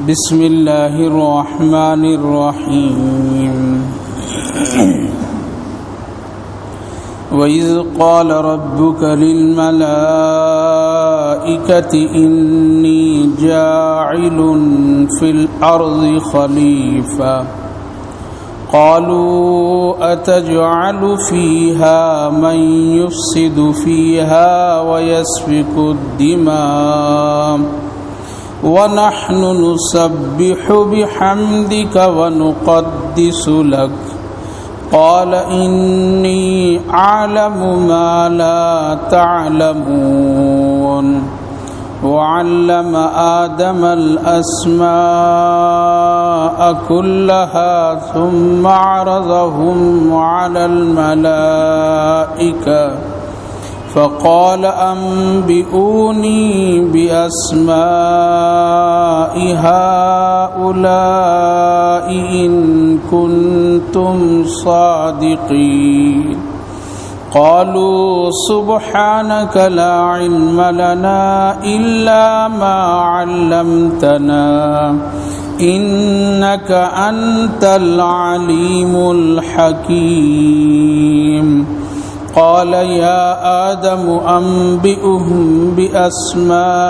بسم اللہ الرحمن الرحیم وَإِذْ قَالَ رَبُّكَ لِلْمَلَائِكَةِ إِنِّي جَاعِلٌ فِي الْأَرْضِ خَلِيفَةً قَالُوا أَتَجْعَلُ فِيهَا مَن يُفْسِدُ فِيهَا وَيَسْفِكُ الدِّمَاءَ وَنَحْنُ نُسَبِّحُ بِحَمْدِكَ وَنُقَدِّسُ لَكَ قال إني أعلم ما لا تعلمون وعلم آدم الأسماء كلها ثم عرضهم على الملائكة فقال أنبئوني بأسماء هؤلاء إن كنتم صادقين قالوا سبحانك لا علم لنا إلا ما علمتنا إنك أنت العليم الحكيم قال يا آدم أنبئهم بأسمائهم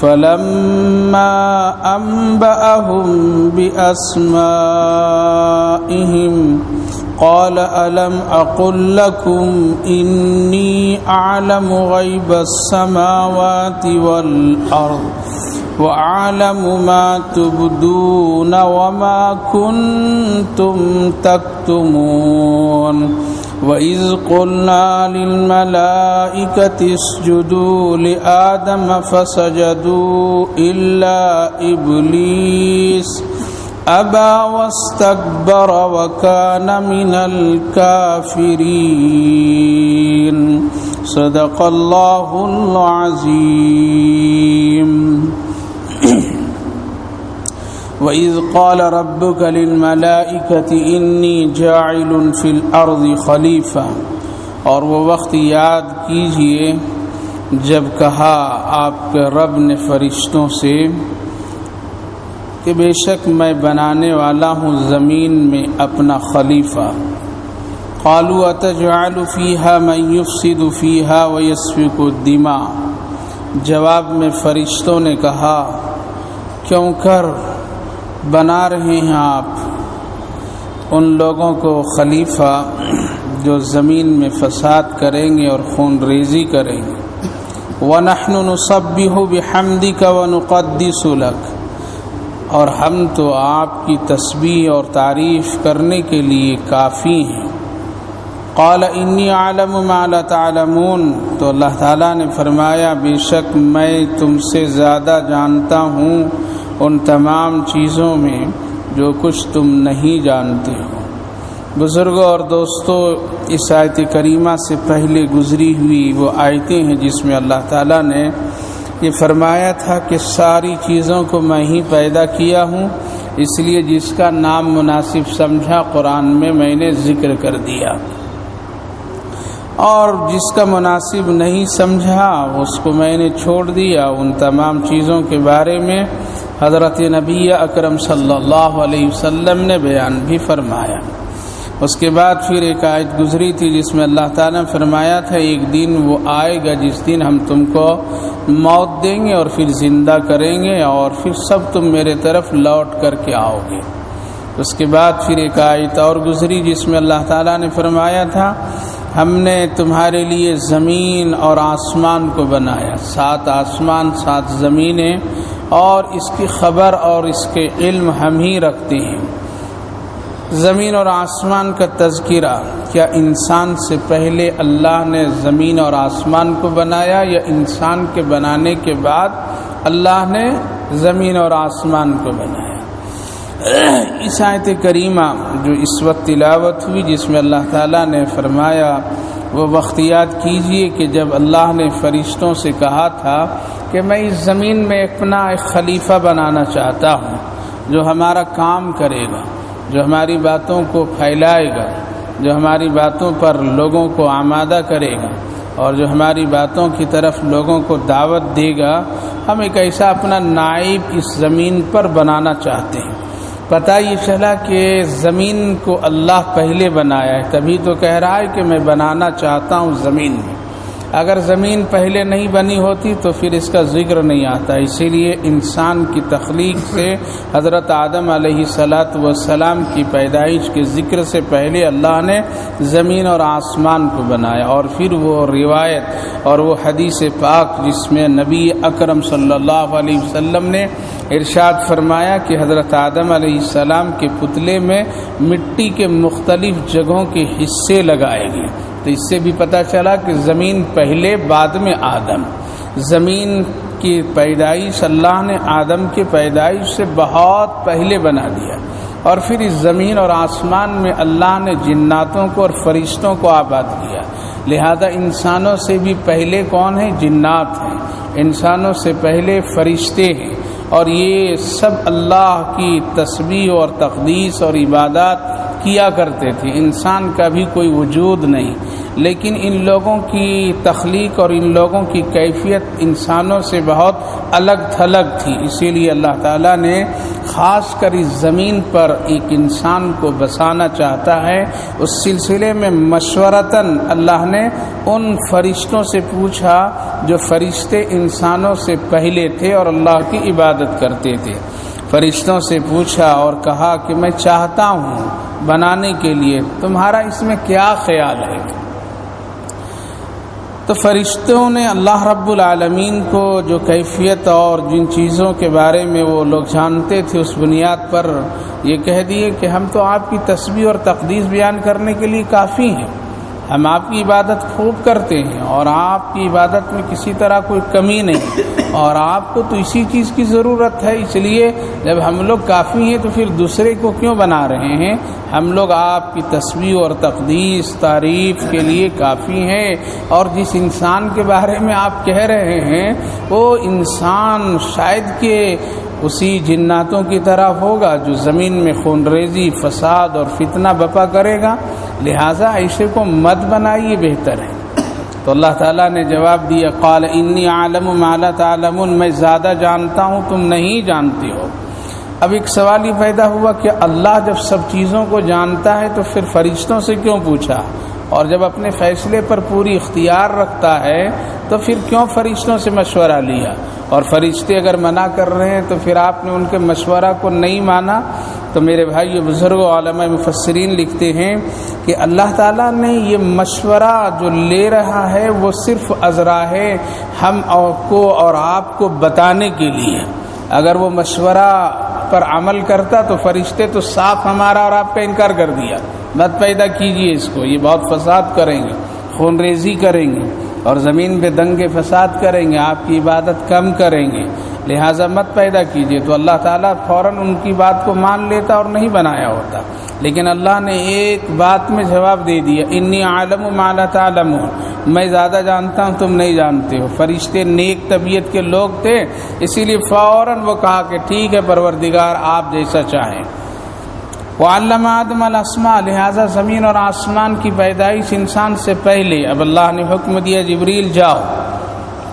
فلما أنبأهم بأسمائهم قال ألم أقل لكم إني أعلم غيب السماوات والأرض وأعلم ما تبدون وما كنتم تكتمون وَإِذْ قُلْنَا لِلْمَلَائِكَةِ اسْجُدُوا لِآدَمَ فَسَجَدُوا إِلَّا إِبْلِيسَ أَبَى وَاسْتَكْبَرَ وَكَانَ مِنَ الْكَافِرِينَ صدق اللہ العظیم وَإِذْ قَالَ رَبُّكَ لِلْمَلَائِكَةِ إِنِّي جَاعِلٌ فِي الْأَرْضِ خَلِيفَةً، اور وہ وقت یاد کیجئے جب کہا آپ کے رب نے فرشتوں سے کہ بے شک میں بنانے والا ہوں زمین میں اپنا خلیفہ۔ قَالُوا أَتَجْعَلُ فِيهَا مَن يُفْسِدُ فِيهَا وَيَسْفِكُ الدِّمَاءَ، جواب میں فرشتوں نے کہا کیوں کر بنا رہے ہیں آپ ان لوگوں کو خلیفہ جو زمین میں فساد کریں گے اور خون ریزی کریں گے۔ وَنَحْنُ نُسَبِّحُ بِحَمْدِكَ وَنُقَدِّسُ لَكَ، اور ہم تو آپ کی تسبیح اور تعریف کرنے کے لیے کافی ہیں۔ قال انی اعلم ما لا تعلمون، تو اللہ تعالیٰ نے فرمایا بے شک میں تم سے زیادہ جانتا ہوں ان تمام چیزوں میں جو کچھ تم نہیں جانتے ہو۔ بزرگوں اور دوستوں، اس آیت کریمہ سے پہلے گزری ہوئی وہ آیتیں ہیں جس میں اللہ تعالیٰ نے یہ فرمایا تھا کہ ساری چیزوں کو میں ہی پیدا کیا ہوں، اس لیے جس کا نام مناسب سمجھا قرآن میں نے ذکر کر دیا، اور جس کا مناسب نہیں سمجھا اس کو میں نے چھوڑ دیا۔ ان تمام چیزوں کے بارے میں حضرت نبی اکرم صلی اللہ علیہ وسلم نے بیان بھی فرمایا۔ اس کے بعد پھر ایک آیت گزری تھی جس میں اللہ تعالیٰ نے فرمایا تھا ایک دن وہ آئے گا جس دن ہم تم کو موت دیں گے اور پھر زندہ کریں گے اور پھر سب تم میرے طرف لوٹ کر کے آؤ گے۔ اس کے بعد پھر ایک آیت اور گزری جس میں اللہ تعالیٰ نے فرمایا تھا ہم نے تمہارے لیے زمین اور آسمان کو بنایا، 7 آسمان 7 زمینیں، اور اس کی خبر اور اس کے علم ہم ہی رکھتے ہیں۔ زمین اور آسمان کا تذکرہ، کیا انسان سے پہلے اللہ نے زمین اور آسمان کو بنایا یا انسان کے بنانے کے بعد اللہ نے زمین اور آسمان کو بنایا؟ اس آیت کریمہ جو اس وقت تلاوت ہوئی جس میں اللہ تعالیٰ نے فرمایا وہ وقت یاد کیجئے کہ جب اللہ نے فرشتوں سے کہا تھا کہ میں اس زمین میں اپنا ایک خلیفہ بنانا چاہتا ہوں جو ہمارا کام کرے گا، جو ہماری باتوں کو پھیلائے گا، جو ہماری باتوں پر لوگوں کو آمادہ کرے گا اور جو ہماری باتوں کی طرف لوگوں کو دعوت دے گا ہم ایک ایسا اپنا نائب اس زمین پر بنانا چاہتے ہیں۔ پتہ یہ چلا کہ زمین کو اللہ پہلے بنایا ہے، تبھی تو کہہ رہا ہے کہ میں بنانا چاہتا ہوں زمین میں۔ اگر زمین پہلے نہیں بنی ہوتی تو پھر اس کا ذکر نہیں آتا۔ اسی لیے انسان کی تخلیق سے حضرت آدم علیہ السلام کی پیدائش کے ذکر سے پہلے اللہ نے زمین اور آسمان کو بنایا، اور پھر وہ روایت اور وہ حدیث پاک جس میں نبی اکرم صلی اللہ علیہ وسلم نے ارشاد فرمایا کہ حضرت آدم علیہ السلام کے پتلے میں مٹی کے مختلف جگہوں کے حصے لگائے گئے، تو اس سے بھی پتہ چلا کہ زمین پہلے بعد میں آدم۔ زمین کی پیدائش اللہ نے آدم کی پیدائش سے بہت پہلے بنا دیا، اور پھر اس زمین اور آسمان میں اللہ نے جناتوں کو اور فرشتوں کو آباد کیا۔ لہذا انسانوں سے بھی پہلے کون ہیں؟ جنات ہیں۔ انسانوں سے پہلے فرشتے ہیں، اور یہ سب اللہ کی تسبیح اور تقدیس اور عبادات کیا کرتے تھے۔ انسان کا بھی کوئی وجود نہیں، لیکن ان لوگوں کی تخلیق اور ان لوگوں کی کیفیت انسانوں سے بہت الگ تھلگ تھی، اسی لیے اللہ تعالیٰ نے خاص کر اس زمین پر ایک انسان کو بسانا چاہتا ہے۔ اس سلسلے میں مشورتاً اللہ نے ان فرشتوں سے پوچھا جو فرشتے انسانوں سے پہلے تھے اور اللہ کی عبادت کرتے تھے۔ فرشتوں سے پوچھا اور کہا کہ میں چاہتا ہوں بنانے کے لیے، تمہارا اس میں کیا خیال ہے؟ تو فرشتوں نے اللہ رب العالمین کو جو کیفیت اور جن چیزوں کے بارے میں وہ لوگ جانتے تھے اس بنیاد پر یہ کہہ دیے کہ ہم تو آپ کی تسبیح اور تقدیس بیان کرنے کے لیے کافی ہیں، ہم آپ کی عبادت خوب کرتے ہیں اور آپ کی عبادت میں کسی طرح کوئی کمی نہیں، اور آپ کو تو اسی چیز کی ضرورت ہے، اس لیے جب ہم لوگ کافی ہیں تو پھر دوسرے کو کیوں بنا رہے ہیں؟ ہم لوگ آپ کی تسبیح اور تقدیس تعریف کے لیے کافی ہیں۔ اور جس انسان کے بارے میں آپ کہہ رہے ہیں وہ انسان شاید کہ اسی جناتوں کی طرح ہوگا جو زمین میں خون ریزی، فساد اور فتنہ بپا کرے گا، لہٰذا ایسے کو مت بنائیے، بہتر ہے۔ تو اللہ تعالیٰ نے جواب دیا، قال انی اعلم ما لا تعلمون، میں زیادہ جانتا ہوں تم نہیں جانتے ہو۔ اب ایک سوال یہ پیدا ہوا کہ اللہ جب سب چیزوں کو جانتا ہے تو پھر فرشتوں سے کیوں پوچھا؟ اور جب اپنے فیصلے پر پوری اختیار رکھتا ہے تو پھر کیوں فرشتوں سے مشورہ لیا؟ اور فرشتے اگر منع کر رہے ہیں تو پھر آپ نے ان کے مشورہ کو نہیں مانا؟ تو میرے بھائی بزرگ علماء مفسرین لکھتے ہیں کہ اللہ تعالیٰ نے یہ مشورہ جو لے رہا ہے وہ صرف ازراہ ہم کو اور آپ کو بتانے کے لیے۔ اگر وہ مشورہ پر عمل کرتا تو فرشتے تو صاف ہمارا اور آپ کا انکار کر دیا، مت پیدا کیجیے اس کو، یہ بہت فساد کریں گے، خون ریزی کریں گے اور زمین پہ دنگے فساد کریں گے، آپ کی عبادت کم کریں گے، لہٰذا مت پیدا کیجیے۔ تو اللہ تعالیٰ فوراً ان کی بات کو مان لیتا اور نہیں بنایا ہوتا، لیکن اللہ نے ایک بات میں جواب دے دیا، انی اعلم ما لا تعلمون، میں زیادہ جانتا ہوں تم نہیں جانتے ہو۔ فرشتے نیک طبیعت کے لوگ تھے، اسی لیے فوراً وہ کہا کہ ٹھیک ہے پروردگار آپ جیسا چاہیں۔ وعلم آدم الاسماء، لہذا زمین اور آسمان کی پیدائش انسان سے پہلے اب اللہ نے حکم دیا جبریل جاؤ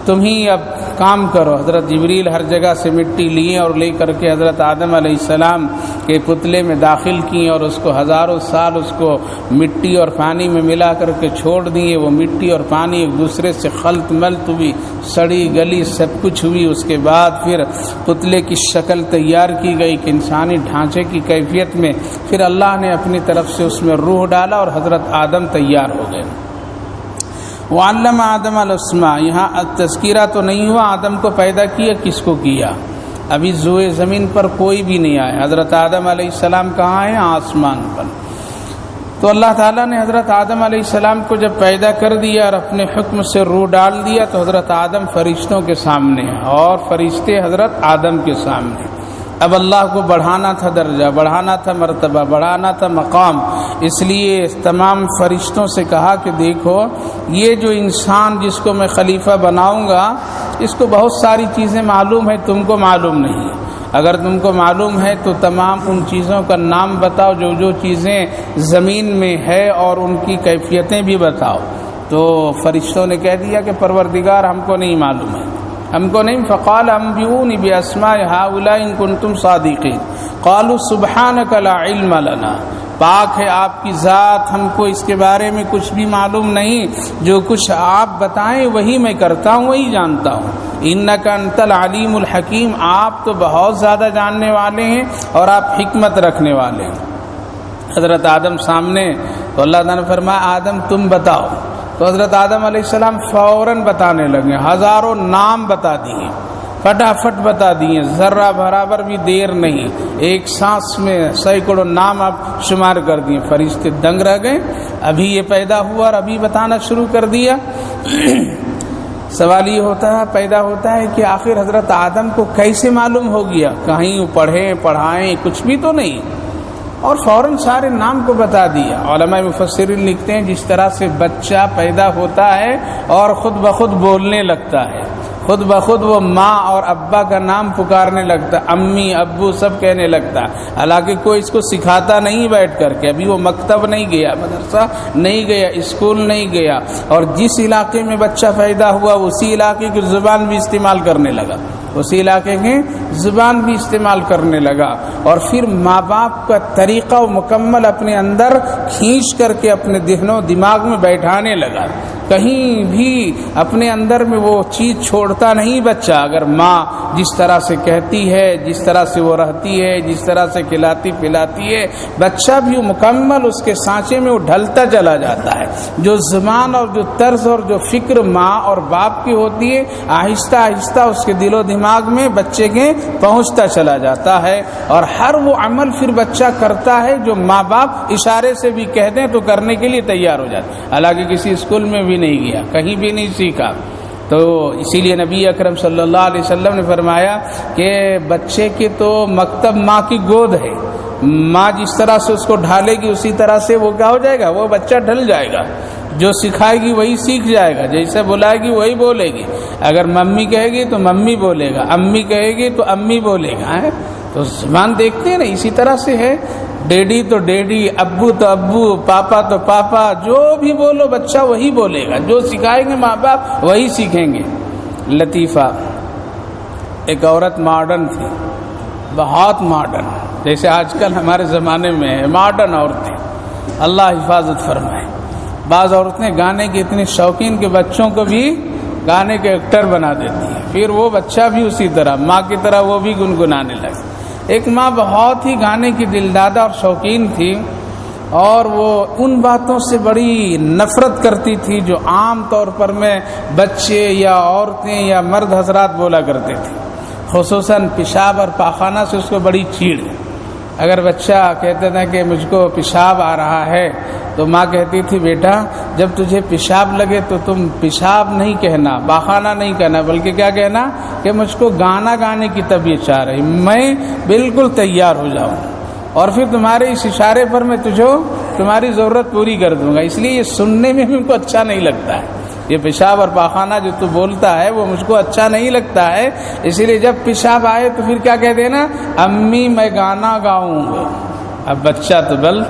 تم ہی اب کام کرو۔ حضرت جبریل ہر جگہ سے مٹی لیے اور لے کر کے حضرت آدم علیہ السلام کے پتلے میں داخل کیے اور اس کو ہزاروں سال اس کو مٹی اور پانی میں ملا کر کے چھوڑ دیے۔ وہ مٹی اور پانی ایک دوسرے سے خلط ملط ہوئی، سڑی گلی سب کچھ ہوئی۔ اس کے بعد پھر پتلے کی شکل تیار کی گئی کہ انسانی ڈھانچے کی کیفیت میں، پھر اللہ نے اپنی طرف سے اس میں روح ڈالا اور حضرت آدم تیار ہو گئے۔ وعلم آدم الاسماء، یہاں تذکیرہ تو نہیں ہوا آدم کو پیدا کیا کس کو کیا، ابھی زوئے زمین پر کوئی بھی نہیں آیا۔ حضرت آدم علیہ السلام کہاں ہیں؟ آسمان پر۔ تو اللہ تعالیٰ نے حضرت آدم علیہ السلام کو جب پیدا کر دیا اور اپنے حکم سے روح ڈال دیا تو حضرت آدم فرشتوں کے سامنے اور فرشتے حضرت آدم کے سامنے۔ اب اللہ کو بڑھانا تھا درجہ، بڑھانا تھا مرتبہ، بڑھانا تھا مقام، اس لیے تمام فرشتوں سے کہا کہ دیکھو یہ جو انسان جس کو میں خلیفہ بناؤں گا اس کو بہت ساری چیزیں معلوم ہیں، تم کو معلوم نہیں ہے۔ اگر تم کو معلوم ہے تو تمام ان چیزوں کا نام بتاؤ جو جو چیزیں زمین میں ہے اور ان کی کیفیتیں بھی بتاؤ۔ تو فرشتوں نے کہہ دیا کہ پروردگار ہم کو نہیں معلوم ہے، ہم کو نہیں. فقال انبئونی باسماء هؤلاء ان کنتم صادقین قالوا سبحانک لا علم لنا. پاک ہے آپ کی ذات، ہم کو اس کے بارے میں کچھ بھی معلوم نہیں، جو کچھ آپ بتائیں وہی میں کرتا ہوں، وہی جانتا ہوں. انک انت العلیم الحکیم، آپ تو بہت زیادہ جاننے والے ہیں اور آپ حکمت رکھنے والے ہیں. حضرت آدم سامنے تو اللہ تعالیٰ نے فرمایا آدم تم بتاؤ. تو حضرت آدم علیہ السلام فوراً بتانے لگے، ہزاروں نام بتا دیے، فٹافٹ بتا دیے، ذرہ برابر بھی دیر نہیں، ایک سانس میں سینکڑوں نام آپ شمار کر دیے. فرشتے دنگ رہ گئے، ابھی یہ پیدا ہوا اور ابھی بتانا شروع کر دیا. سوال یہ پیدا ہوتا ہے کہ آخر حضرت آدم کو کیسے معلوم ہو گیا؟ کہیں پڑھائیں کچھ بھی تو نہیں، اور فوراً سارے نام کو بتا دیا. علماء مفسرین لکھتے ہیں جس طرح سے بچہ پیدا ہوتا ہے اور خود بخود بولنے لگتا ہے، خود بخود وہ ماں اور ابا کا نام پکارنے لگتا، امی ابو سب کہنے لگتا. حالانکہ کوئی اس کو سکھاتا نہیں بیٹھ کر کے، ابھی وہ مکتب نہیں گیا، مدرسہ نہیں گیا، اسکول نہیں گیا، اور جس علاقے میں بچہ پیدا ہوا اسی علاقے کی زبان بھی استعمال کرنے لگا، اسی علاقے کی زبان بھی استعمال کرنے لگا. اور پھر ماں باپ کا طریقہ و مکمل اپنے اندر کھینچ کر کے اپنے ذہن و دماغ میں بیٹھانے لگا. کہیں بھی اپنے اندر میں وہ چیز چھوڑتا نہیں بچہ. اگر ماں جس طرح سے کہتی ہے، جس طرح سے وہ رہتی ہے، جس طرح سے کھلاتی پلاتی ہے، بچہ بھی مکمل اس کے سانچے میں وہ ڈھلتا چلا جاتا ہے. جو زبان اور جو طرز اور جو فکر ماں اور باپ کی ہوتی ہے، آہستہ آہستہ اس کے دل و دماغ میں بچے کے پہنچتا چلا جاتا ہے. اور ہر وہ عمل پھر بچہ کرتا ہے جو ماں باپ اشارے سے بھی کہہ دیں تو کرنے کے لیے تیار ہو جاتا ہے. حالانکہ کسی اسکول میں بھی نہیں گیا، کہیں بھی نہیں سیکھا. تو اسی لیے نبی اکرم صلی اللہ علیہ وسلم نے فرمایا کہ بچے کی تو مکتب ماں کی گود ہے. ماں جس طرح سے اس کو ڈھالے گی اسی طرح سے وہ کیا ہو جائے گا، وہ بچہ ڈھل جائے گا. جو سکھائے گی وہی سیکھ جائے گا، جیسے بلائے گی وہی بولے گی. اگر ممی کہے گی تو ممی بولے گا، امی کہے گی تو امی بولے گا. تو زبان دیکھتے ہیں نا، اسی طرح سے ہے. ڈیڈی تو ڈیڈی، ابو تو ابو، پاپا تو پاپا، جو بھی بولو بچہ وہی بولے گا. جو سکھائیں گے ماں باپ وہی سیکھیں گے. لطیفہ، ایک عورت ماڈرن تھی، بہت ماڈرن، جیسے آج کل ہمارے زمانے میں ماڈرن عورتیں، اللہ حفاظت فرمائے. بعض عورتیں گانے کی اتنی شوقین کہ بچوں کو بھی گانے کے ایکٹر بنا دیتی ہیں، پھر وہ بچہ بھی اسی طرح ماں کی طرح وہ بھی گنگنانے لگے. ایک ماں بہت ہی گانے کی دلدادہ اور شوقین تھی، اور وہ ان باتوں سے بڑی نفرت کرتی تھی جو عام طور پر میں بچے یا عورتیں یا مرد حضرات بولا کرتے تھے. خصوصاً پیشاب اور پاخانہ سے اس کو بڑی چیڑ. اگر بچہ کہتا تھا کہ مجھ کو پیشاب آ رہا ہے تو ماں کہتی تھی بیٹا جب تجھے پیشاب لگے تو تم پیشاب نہیں کہنا، پاخانہ نہیں کہنا، بلکہ کیا کہنا کہ مجھ کو گانا گانے کی طبیعت چاہ رہی، میں بالکل تیار ہو جاؤں اور پھر تمہارے اس اشارے پر میں تمہاری ضرورت پوری کر دوں گا. اس لیے یہ سننے میں بھی ان کو اچھا نہیں لگتا ہے. یہ پیشاب اور پاخانہ جو تو بولتا ہے وہ مجھ کو اچھا نہیں لگتا ہے. اسی لیے جب پیشاب آئے تو پھر کیا کہہ دینا، امی میں گانا گاؤں گا. اب بچہ تو بل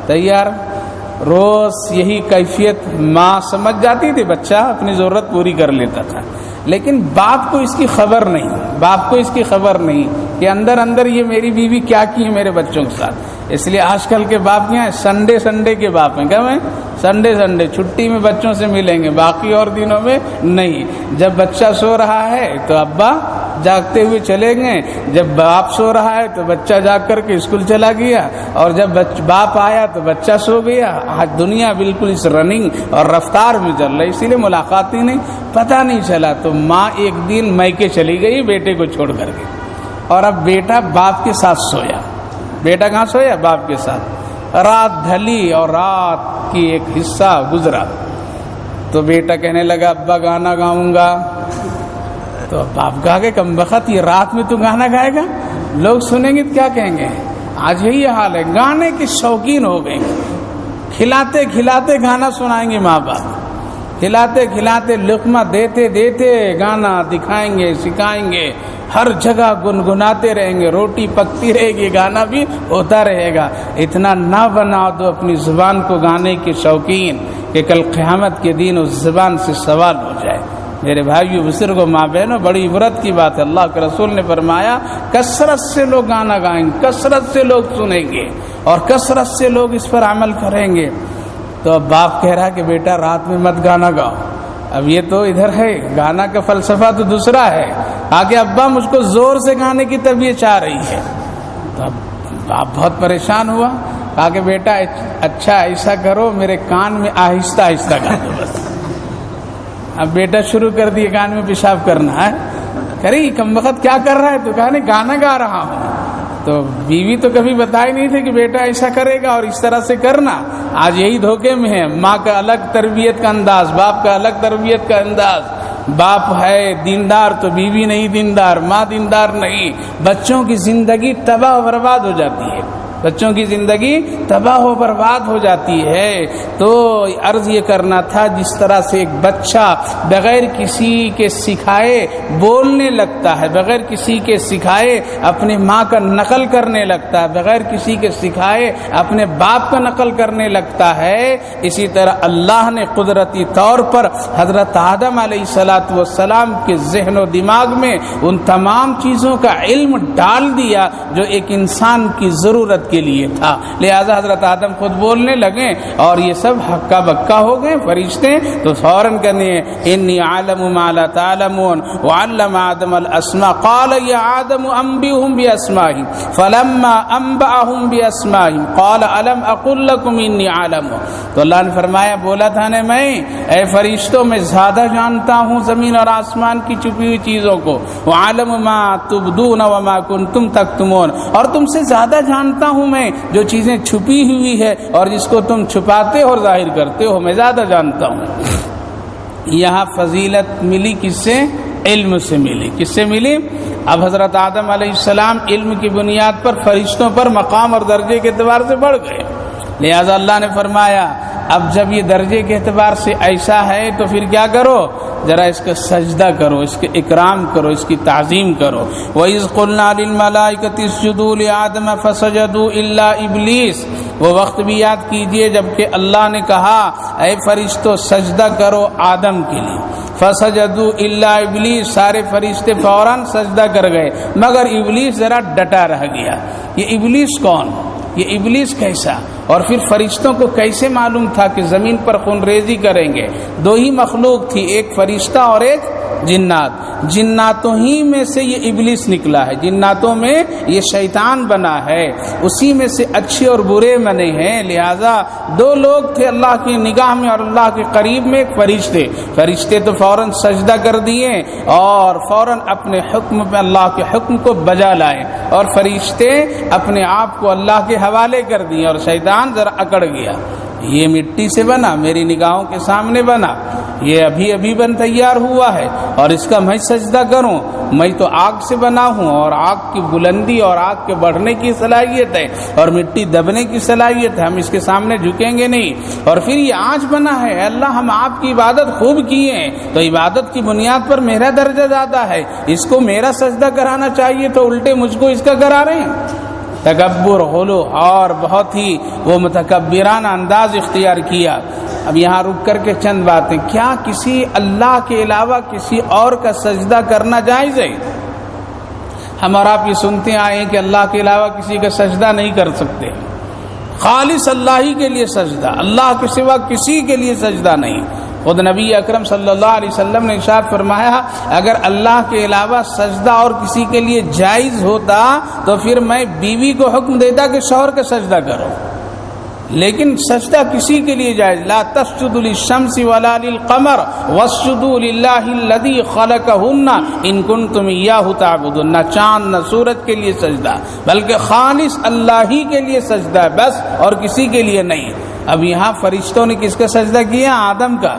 تیار. روز یہی کیفیت ماں سمجھ جاتی تھی، بچہ اپنی ضرورت پوری کر لیتا تھا. لیکن باپ کو اس کی خبر نہیں، باپ کو اس کی خبر نہیں کہ اندر اندر یہ میری بیوی کیا کی ہے میرے بچوں کے ساتھ. اس لیے آج کل کے باپ کیا ہیں، سنڈے کے باپ ہیں. کیا میں سنڈے چھٹی میں بچوں سے ملیں گے، باقی اور دنوں میں نہیں. جب بچہ سو رہا ہے تو ابا جاگتے ہوئے چلے گئے، جب باپ سو رہا ہے تو بچہ جاگ کر کے اسکول چلا گیا، اور جب باپ آیا تو بچہ سو گیا. آج دنیا بالکل اس رننگ اور رفتار میں چل رہی، اسی لیے ملاقات ہی نہیں، پتہ نہیں چلا. تو ماں ایک دن میکے چلی گئی بیٹے کو چھوڑ کر کے، اور اب بیٹا باپ کے ساتھ سویا. بیٹا کہاں سویا؟ باپ کے ساتھ. رات ڈھلی اور رات کی ایک حصہ گزرا تو بیٹا کہنے لگا ابا گانا گاؤں گا. تو باپ کہا کہ کم بخت یہ رات میں تو گانا گائے گا، لوگ سنیں گے تو کیا کہیں گے. آج یہی حال ہے، گانے کے شوقین ہو گئے. کھلاتے کھلاتے گانا سنائیں گے ماں باپ، کھلاتے کھلاتے لقمہ دیتے دیتے گانا دکھائیں گے، سکھائیں گے. ہر جگہ گنگناتے رہیں گے، روٹی پکتی رہے گی، گانا بھی ہوتا رہے گا. اتنا نہ بنا دو اپنی زبان کو گانے کے شوقین کہ کل قیامت کے دن اس زبان سے سوال ہو جائے. میرے بھائیو بزرگو ماں بہنوں، بڑی عبرت کی بات ہے۔ اللہ کے رسول نے فرمایا کثرت سے لوگ گانا گائیں گے، کثرت سے لوگ سنیں گے اور کثرت سے لوگ اس پر عمل کریں گے۔ تو اب باپ کہہ رہا کہ بیٹا رات میں مت گانا گاؤ، اب یہ تو ادھر ہے، گانا کا فلسفہ تو دوسرا ہے۔ آگے ابا مجھ کو زور سے گانے کی طبیعت چاہ رہی ہے۔ تو اب باپ بہت پریشان ہوا، کہا کہ بیٹا اچھا ایسا کرو میرے کان میں آہستہ آہستہ گا دو بس۔ اب بیٹا شروع کر دیے کان میں پیشاب کرنا ہے، کرے کم وقت کیا کر رہا ہے؟ تو کہا نہیں گانا گا رہا ہوں۔ تو بیوی تو کبھی بتائی نہیں تھی کہ بیٹا ایسا کرے گا اور اس طرح سے کرنا۔ آج یہی دھوکے میں ہے، ماں کا الگ تربیت کا انداز، باپ کا الگ تربیت کا انداز۔ باپ ہے دیندار تو بیوی نہیں دیندار، ماں دیندار نہیں، بچوں کی زندگی تباہ و برباد ہو جاتی ہے، بچوں کی زندگی تباہ و برباد ہو جاتی ہے۔ تو عرض یہ کرنا تھا، جس طرح سے ایک بچہ بغیر کسی کے سکھائے بولنے لگتا ہے، بغیر کسی کے سکھائے اپنے ماں کا نقل کرنے لگتا ہے، بغیر کسی کے سکھائے اپنے باپ کا نقل کرنے لگتا ہے، اسی طرح اللہ نے قدرتی طور پر حضرت آدم علیہ السلام کے ذہن و دماغ میں ان تمام چیزوں کا علم ڈال دیا جو ایک انسان کی ضرورت کے لیے تھا۔ لہذا حضرت آدم خود بولنے لگے اور یہ سب ہکا بکا ہو گئے فرشتے، تو فوراً کہنے انی عالم ما لا تعلمون وعلم آدم الاسماء قال یا آدم انبئهم باسمائهم فلما انبأهم باسمائهم قال الم اقل لكم انی عالم۔ تو اللہ نے فرمایا بولا تھا نا میں، اے فرشتوں میں زیادہ جانتا ہوں زمین اور آسمان کی چھپی ہوئی چیزوں کو، وعلم ما تبدون وما کنتم تکتمون، اور تم سے زیادہ جانتا ہوں میں جو چیزیں چھپی ہوئی ہے اور جس کو تم چھپاتے اور ظاہر کرتے ہو، میں زیادہ جانتا ہوں۔ یہاں فضیلت ملی کس سے؟ علم سے ملی۔ کس سے ملی؟ اب حضرت آدم علیہ السلام علم کی بنیاد پر فرشتوں پر مقام اور درجے کے اعتبار سے بڑھ گئے، لہذا اللہ نے فرمایا اب جب یہ درجے کے اعتبار سے ایسا ہے تو پھر کیا کرو؟ ذرا اس کا سجدہ کرو، اس کے اکرام کرو، اس کی تعظیم کرو۔ وَإِذْ قُلْنَا لِلْمَلَائِكَةِ اسْجُدُوا لِآدَمَ فَسَجَدُوا إِلَّا إِبْلِيسَ، وہ وقت بھی یاد کیجئے جب کہ اللہ نے کہا اے فرشتوں سجدہ کرو آدم کے لیے، فَسَجَدُوا إِلَّا إِبْلِيسَ، سارے فرشتے فوراً سجدہ کر گئے مگر ابلیس ذرا ڈٹا رہ گیا۔ یہ ابلیس کون؟ یہ ابلیس کیسا؟ اور پھر فرشتوں کو کیسے معلوم تھا کہ زمین پر خون ریزی کریں گے؟ دو ہی مخلوق تھی، ایک فرشتہ اور ایک جنات۔ جناتوں ہی میں سے یہ ابلیس نکلا ہے، جناتوں میں یہ شیطان بنا ہے، اسی میں سے اچھے اور برے بنے ہیں۔ لہذا دو لوگ تھے اللہ کی نگاہ میں اور اللہ کے قریب میں ایک فرشتے تو فوراً سجدہ کر دیے اور فوراً اپنے حکم پہ اللہ کے حکم کو بجا لائے، اور فرشتے اپنے آپ کو اللہ کے حوالے کر دیے اور شیطان ذرا اکڑ گیا۔ یہ مٹی سے بنا، میری نگاہوں کے سامنے بنا، یہ ابھی بن تیار ہوا ہے اور اس کا میں سجدہ کروں؟ میں تو آگ سے بنا ہوں اور آگ کی بلندی اور آگ کے بڑھنے کی صلاحیت ہے اور مٹی دبنے کی صلاحیت ہے، ہم اس کے سامنے جھکیں گے نہیں۔ اور پھر یہ آج بنا ہے، اے اللہ ہم آپ کی عبادت خوب کیے ہیں تو عبادت کی بنیاد پر میرا درجہ زیادہ ہے، اس کو میرا سجدہ کرانا چاہیے تو الٹے مجھ کو اس کا کرا رہے ہیں۔ تکبر، غلو اور بہت ہی وہ متکبرانہ انداز اختیار کیا۔ اب یہاں رک کر کے چند باتیں، کیا کسی اللہ کے علاوہ کسی اور کا سجدہ کرنا جائز ہے؟ ہم اور آپ یہ سنتے آئے ہیں کہ اللہ کے علاوہ کسی کا سجدہ نہیں کر سکتے، خالص اللہ ہی کے لیے سجدہ، اللہ کے سوا کسی کے لیے سجدہ نہیں۔ خود نبی اکرم صلی اللہ علیہ وسلم نے ارشاد فرمایا اگر اللہ کے علاوہ سجدہ اور کسی کے لیے جائز ہوتا تو پھر میں بیوی کو حکم دیتا کہ شوہر کا سجدہ کرو، لیکن سجدہ کسی کے لیے جائز۔ لا تسجدوا للشمس ولا للقمر واسجدوا للہ الذی خلقہن ان کنتم ایاہ تعبدون، نہ چاند نہ سورج کے لیے سجدہ بلکہ خالص اللہ ہی کے لیے سجدہ ہے بس، اور کسی کے لیے نہیں۔ اب یہاں فرشتوں نے کس کا سجدہ کیا؟ آدم کا۔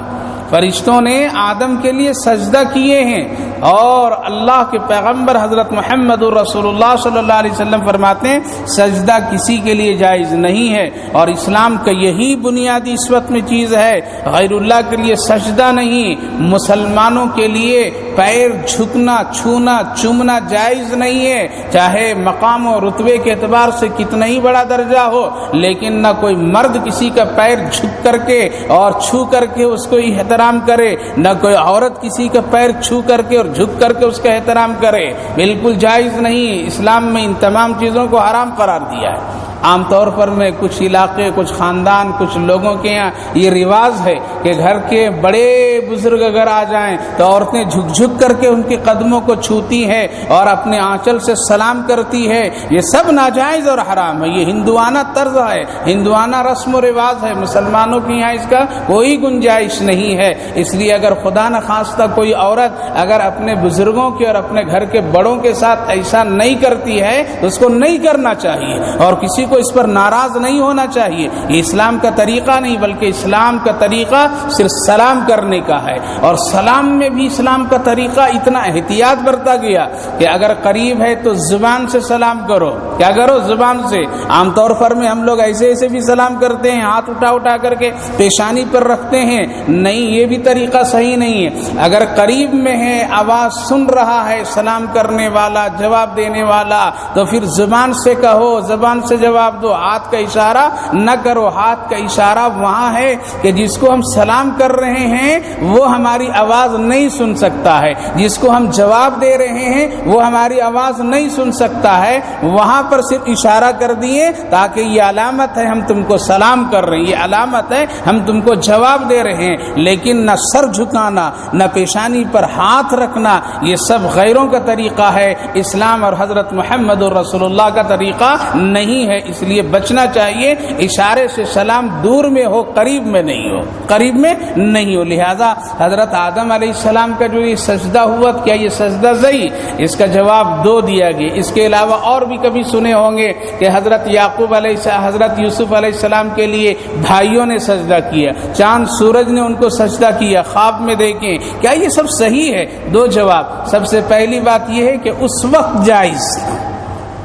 فرشتوں نے آدم کے لیے سجدہ کیے ہیں، اور اللہ کے پیغمبر حضرت محمد رسول اللہ صلی اللہ علیہ وسلم فرماتے ہیں سجدہ کسی کے لیے جائز نہیں ہے، اور اسلام کا یہی بنیادی اس وقت میں چیز ہے، غیر اللہ کے لیے سجدہ نہیں۔ مسلمانوں کے لیے پیر جھکنا، چھونا، چومنا جائز نہیں ہے، چاہے مقام و رتبے کے اعتبار سے کتنا ہی بڑا درجہ ہو، لیکن نہ کوئی مرد کسی کا پیر جھک کر کے اور چھو کر کے اس کو احترام کرے، نہ کوئی عورت کسی کا پیر چھو کر کے اور جھک کر کے اس کا احترام کرے، بالکل جائز نہیں۔ اسلام میں ان تمام چیزوں کو حرام قرار دیا ہے۔ عام طور پر میں کچھ علاقے، کچھ خاندان، کچھ لوگوں کے یہاں یہ رواج ہے کہ گھر کے بڑے بزرگ اگر آ جائیں تو عورتیں جھک جھک کر کے ان کے قدموں کو چھوتی ہیں اور اپنے آنچل سے سلام کرتی ہے۔ یہ سب ناجائز اور حرام ہے، یہ ہندوانہ طرز ہے، ہندوانہ رسم و رواج ہے۔ مسلمانوں کے یہاں اس کا کوئی گنجائش نہیں ہے۔ اس لیے اگر خدا نخواستہ کوئی عورت اگر اپنے بزرگوں کے اور اپنے گھر کے بڑوں کے ساتھ ایسا نہیں کرتی ہے تو اس کو نہیں کرنا چاہیے، اور کسی کو اس پر ناراض نہیں ہونا چاہیے۔ یہ اسلام کا طریقہ نہیں، بلکہ اسلام کا طریقہ صرف سلام کرنے کا ہے، اور سلام میں بھی اسلام کا طریقہ اتنا احتیاط برتا گیا کہ اگر قریب ہے تو زبان سے سلام کرو۔ کیا کرو؟ زبان سے۔ عام طور پر میں ہم لوگ ایسے بھی سلام کرتے ہیں، ہاتھ اٹھا کر کے پیشانی پر رکھتے ہیں، نہیں، یہ بھی طریقہ صحیح نہیں ہے۔ اگر قریب میں ہے، آواز سن رہا ہے سلام کرنے والا، جواب دینے والا، تو پھر زبان سے کہو، زبان سے جواب دو، ہاتھ کا اشارہ نہ کرو۔ ہاتھ کا اشارہ وہاں ہے کہ جس کو ہم سلام کر رہے ہیں وہ ہماری آواز نہیں سن سکتا ہے، جس کو ہم جواب دے رہے ہیں وہ ہماری آواز نہیں سن سکتا ہے، وہاں پر صرف اشارہ کر دیے تاکہ یہ علامت ہے ہم تم کو سلام کر رہے ہیں، یہ علامت ہے ہم تم کو جواب دے رہے ہیں۔ لیکن نہ سر جھکانا، نہ پیشانی پر ہاتھ رکھنا، یہ سب غیروں کا طریقہ ہے، اسلام اور حضرت محمد رسول اللہ کا طریقہ نہیں ہے۔ اس لیے بچنا چاہیے، اشارے سے سلام دور میں ہو، قریب میں نہیں ہو، قریب میں نہیں ہو۔ لہذا حضرت آدم علیہ السلام کا جو یہ سجدہ ہوا، کیا یہ سجدہ صحیح؟ اس کا جواب دو دیا گیا۔ اس کے علاوہ اور بھی کبھی سنے ہوں گے کہ حضرت یعقوب علیہ السلام، حضرت یوسف علیہ السلام کے لیے بھائیوں نے سجدہ کیا، چاند سورج نے ان کو سجدہ کیا، خواب میں دیکھیں، کیا یہ سب صحیح ہے؟ دو جواب۔ سب سے پہلی بات یہ ہے کہ اس وقت جائز،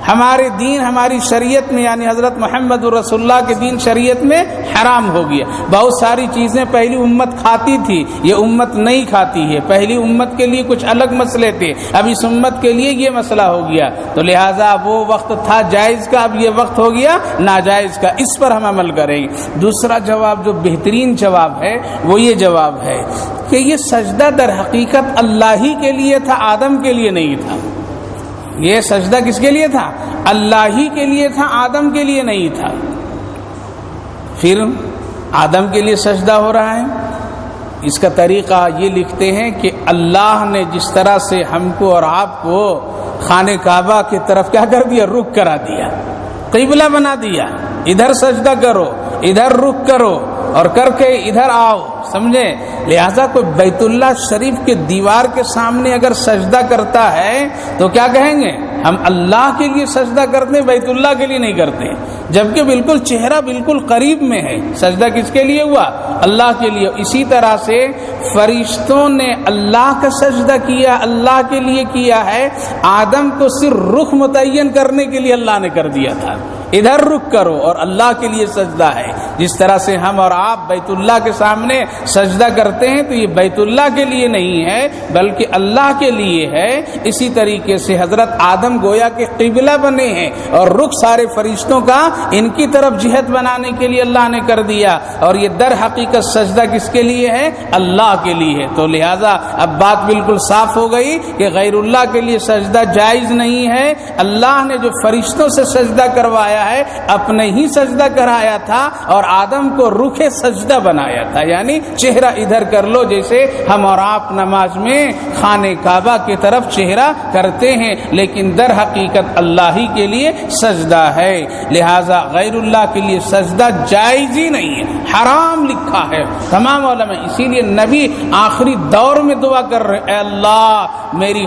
ہمارے دین، ہماری شریعت میں، یعنی حضرت محمد رسول اللہ کے دین شریعت میں حرام ہو گیا۔ بہت ساری چیزیں پہلی امت کھاتی تھی، یہ امت نہیں کھاتی ہے۔ پہلی امت کے لیے کچھ الگ مسئلے تھے، اب اس امت کے لیے یہ مسئلہ ہو گیا، تو لہٰذا وہ وقت تھا جائز کا، اب یہ وقت ہو گیا ناجائز کا، اس پر ہم عمل کریں گے۔ دوسرا جواب جو بہترین جواب ہے وہ یہ جواب ہے کہ یہ سجدہ در حقیقت اللہ ہی کے لیے تھا، آدم کے لیے نہیں تھا۔ یہ سجدہ کس کے لیے تھا؟ اللہ ہی کے لیے تھا، آدم کے لیے نہیں تھا۔ پھر آدم کے لیے سجدہ ہو رہا ہے، اس کا طریقہ یہ لکھتے ہیں کہ اللہ نے جس طرح سے ہم کو اور آپ کو خانہ کعبہ کی طرف کیا کر دیا؟ رخ کرا دیا، قبلہ بنا دیا، ادھر سجدہ کرو، ادھر رخ کرو، اور کر کے ادھر آؤ، سمجھے؟ لہذا کوئی بیت اللہ شریف کے دیوار کے سامنے اگر سجدہ کرتا ہے تو کیا کہیں گے؟ ہم اللہ کے لیے سجدہ کرتے ہیں، بیت اللہ کے لیے نہیں کرتے، جبکہ بالکل چہرہ بالکل قریب میں ہے۔ سجدہ کس کے لیے ہوا؟ اللہ کے لیے۔ اسی طرح سے فرشتوں نے اللہ کا سجدہ کیا، اللہ کے لیے کیا ہے، آدم کو صرف رخ متعین کرنے کے لیے اللہ نے کر دیا تھا، ادھر رخ کرو، اور اللہ کے لیے سجدہ ہے۔ جس طرح سے ہم اور آپ بیت اللہ کے سامنے سجدہ کرتے ہیں تو یہ بیت اللہ کے لیے نہیں ہے بلکہ اللہ کے لیے ہے۔ اسی طریقے سے حضرت آدم گویا کے قبلہ بنے ہیں، اور رخ سارے فرشتوں کا ان کی طرف جہت بنانے کے لیے اللہ نے کر دیا، اور یہ در حقیقت سجدہ کس کے لیے ہے؟ اللہ کے لیے ہے۔ تو لہذا اب بات بالکل صاف ہو گئی کہ غیر اللہ کے لیے سجدہ جائز نہیں ہے۔ اللہ نے جو فرشتوں سے سجدہ کروایا ہے اپنے ہی سجدہ کرایا تھا، اور آدم کو رخ سجدہ بنایا تھا، یعنی چہرہ ادھر کر لو، جیسے ہم اور آپ نماز میں خانہ کعبہ کی طرف چہرہ کرتے ہیں، لیکن در حقیقت اللہ ہی کے لیے سجدہ ہے۔ لہذا غیر اللہ کے لیے سجدہ جائز ہی نہیں ہے، حرام لکھا ہے تمام علماء۔ اسی لیے نبی آخری دور میں دعا کر رہے، اے اللہ میری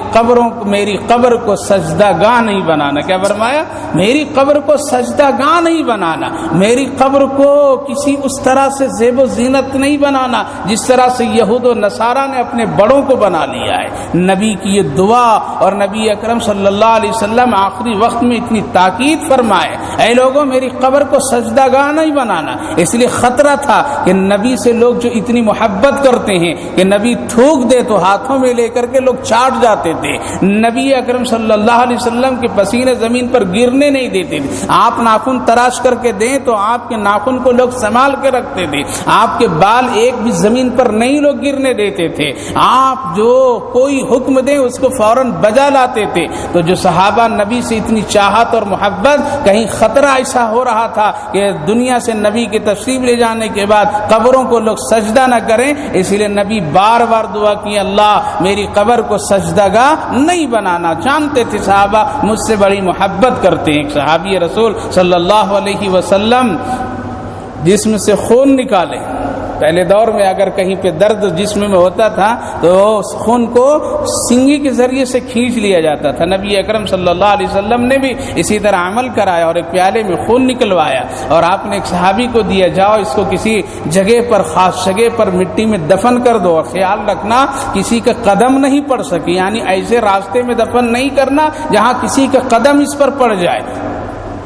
قبر کو سجدہ گاہ نہیں بنانا۔ کیا فرمایا؟ میری قبر کو سجدہ گاہ نہیں بنانا، میری قبر کو کسی اس طرح سے زیب و زینت نہیں بنانا جس طرح سے یہود و نصارہ نے اپنے بڑوں کو بنا لیا ہے۔ نبی کی یہ دعا، اور نبی اکرم صلی اللہ علیہ وسلم آخری وقت میں اتنی تاکید فرمائے، اے لوگوں میری قبر کو سجدہ گاہ نہیں بنانا۔ اس لیے خطرہ تھا کہ نبی سے لوگ جو اتنی محبت کرتے ہیں کہ نبی تھوک دے تو ہاتھوں میں لے کر کے لوگ چاٹ جاتے تھے، نبی اکرم صلی اللہ علیہ وسلم کے پسینے زمین پر گرنے نہیں دیتے تھے، آپ آپ ناخن تراش کر کے دیں تو آپ کے ناخن کو لوگ سنبھال کے رکھتے تھے، آپ کے بال ایک بھی زمین پر نہیں لوگ گرنے دیتے تھے، آپ جو کوئی حکم دیں اس کو فوراً بجا لاتے تھے۔ تو جو صحابہ نبی سے اتنی چاہت اور محبت، کہیں خطرہ ایسا ہو رہا تھا کہ دنیا سے نبی کے تشریف لے جانے کے بعد قبروں کو لوگ سجدہ نہ کریں، اس لیے نبی بار بار دعا کی، اللہ میری قبر کو سجدہ گاہ نہیں بنانا۔ جانتے تھے صحابہ مجھ سے بڑی محبت کرتے ہیں۔ ایک صحابی رسول صلی اللہ علیہ وسلم جسم سے خون نکالے، پہلے دور میں اگر کہیں پہ درد جسم میں ہوتا تھا تو اس خون کو سنگی کے ذریعے سے کھینچ لیا جاتا تھا۔ نبی اکرم صلی اللہ علیہ وسلم نے بھی اسی طرح عمل کرایا اور ایک پیالے میں خون نکلوایا اور آپ نے ایک صحابی کو دیا، جاؤ اس کو کسی جگہ پر، خاص جگہ پر مٹی میں دفن کر دو، اور خیال رکھنا کسی کا قدم نہیں پڑ سکے، یعنی ایسے راستے میں دفن نہیں کرنا جہاں کسی کا قدم اس پر پڑ جائے۔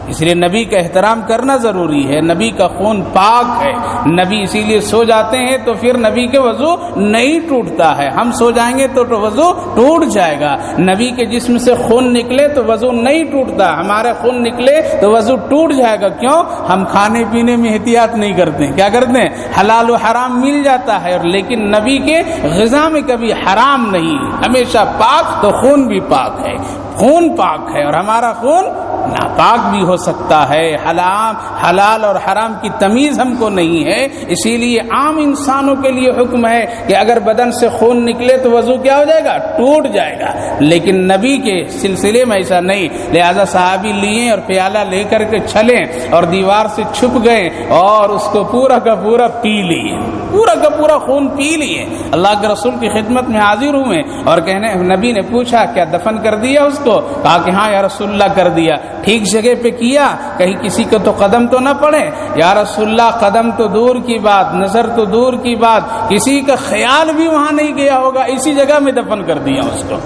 اس لیے نبی کا احترام کرنا ضروری ہے، نبی کا خون پاک ہے، نبی اسی لیے سو جاتے ہیں تو پھر نبی کے وضو نہیں ٹوٹتا ہے، ہم سو جائیں گے تو وضو ٹوٹ جائے گا، نبی کے جسم سے خون نکلے تو وضو نہیں ٹوٹتا، ہمارے خون نکلے تو وضو ٹوٹ جائے گا۔ کیوں؟ ہم کھانے پینے میں احتیاط نہیں کرتے ہیں، کیا کرتے ہیں؟ حلال و حرام مل جاتا ہے، اور لیکن نبی کے غذا میں کبھی حرام نہیں، ہمیشہ پاک، تو خون بھی پاک ہے، خون پاک ہے، اور ہمارا خون ناپاک بھی ہو سکتا ہے، حلال اور حرام کی تمیز ہم کو نہیں ہے، اسی لیے عام انسانوں کے لیے حکم ہے کہ اگر بدن سے خون نکلے تو وضو کیا ہو جائے گا؟ ٹوٹ جائے گا، لیکن نبی کے سلسلے میں ایسا نہیں، لہذا صحابی لیے اور پیالہ لے کر کے چلیں اور دیوار سے چھپ گئے اور اس کو پورا کا پورا پی لیے، پورا کا پورا خون پی لیے، اللہ کے رسول کی خدمت میں حاضر ہوئے اور کہنے، نبی نے پوچھا کیا دفن کر دیا اس کو؟ کہا کہ ہاں یا رسول اللہ کر دیا۔ ٹھیک جگہ پہ کیا؟ کہیں کسی کو تو قدم تو نہ پڑے؟ یا رسول اللہ قدم تو دور کی بات، نظر تو دور کی بات، کسی کا خیال بھی وہاں نہیں گیا ہوگا، اسی جگہ میں دفن کر دیا اس کو۔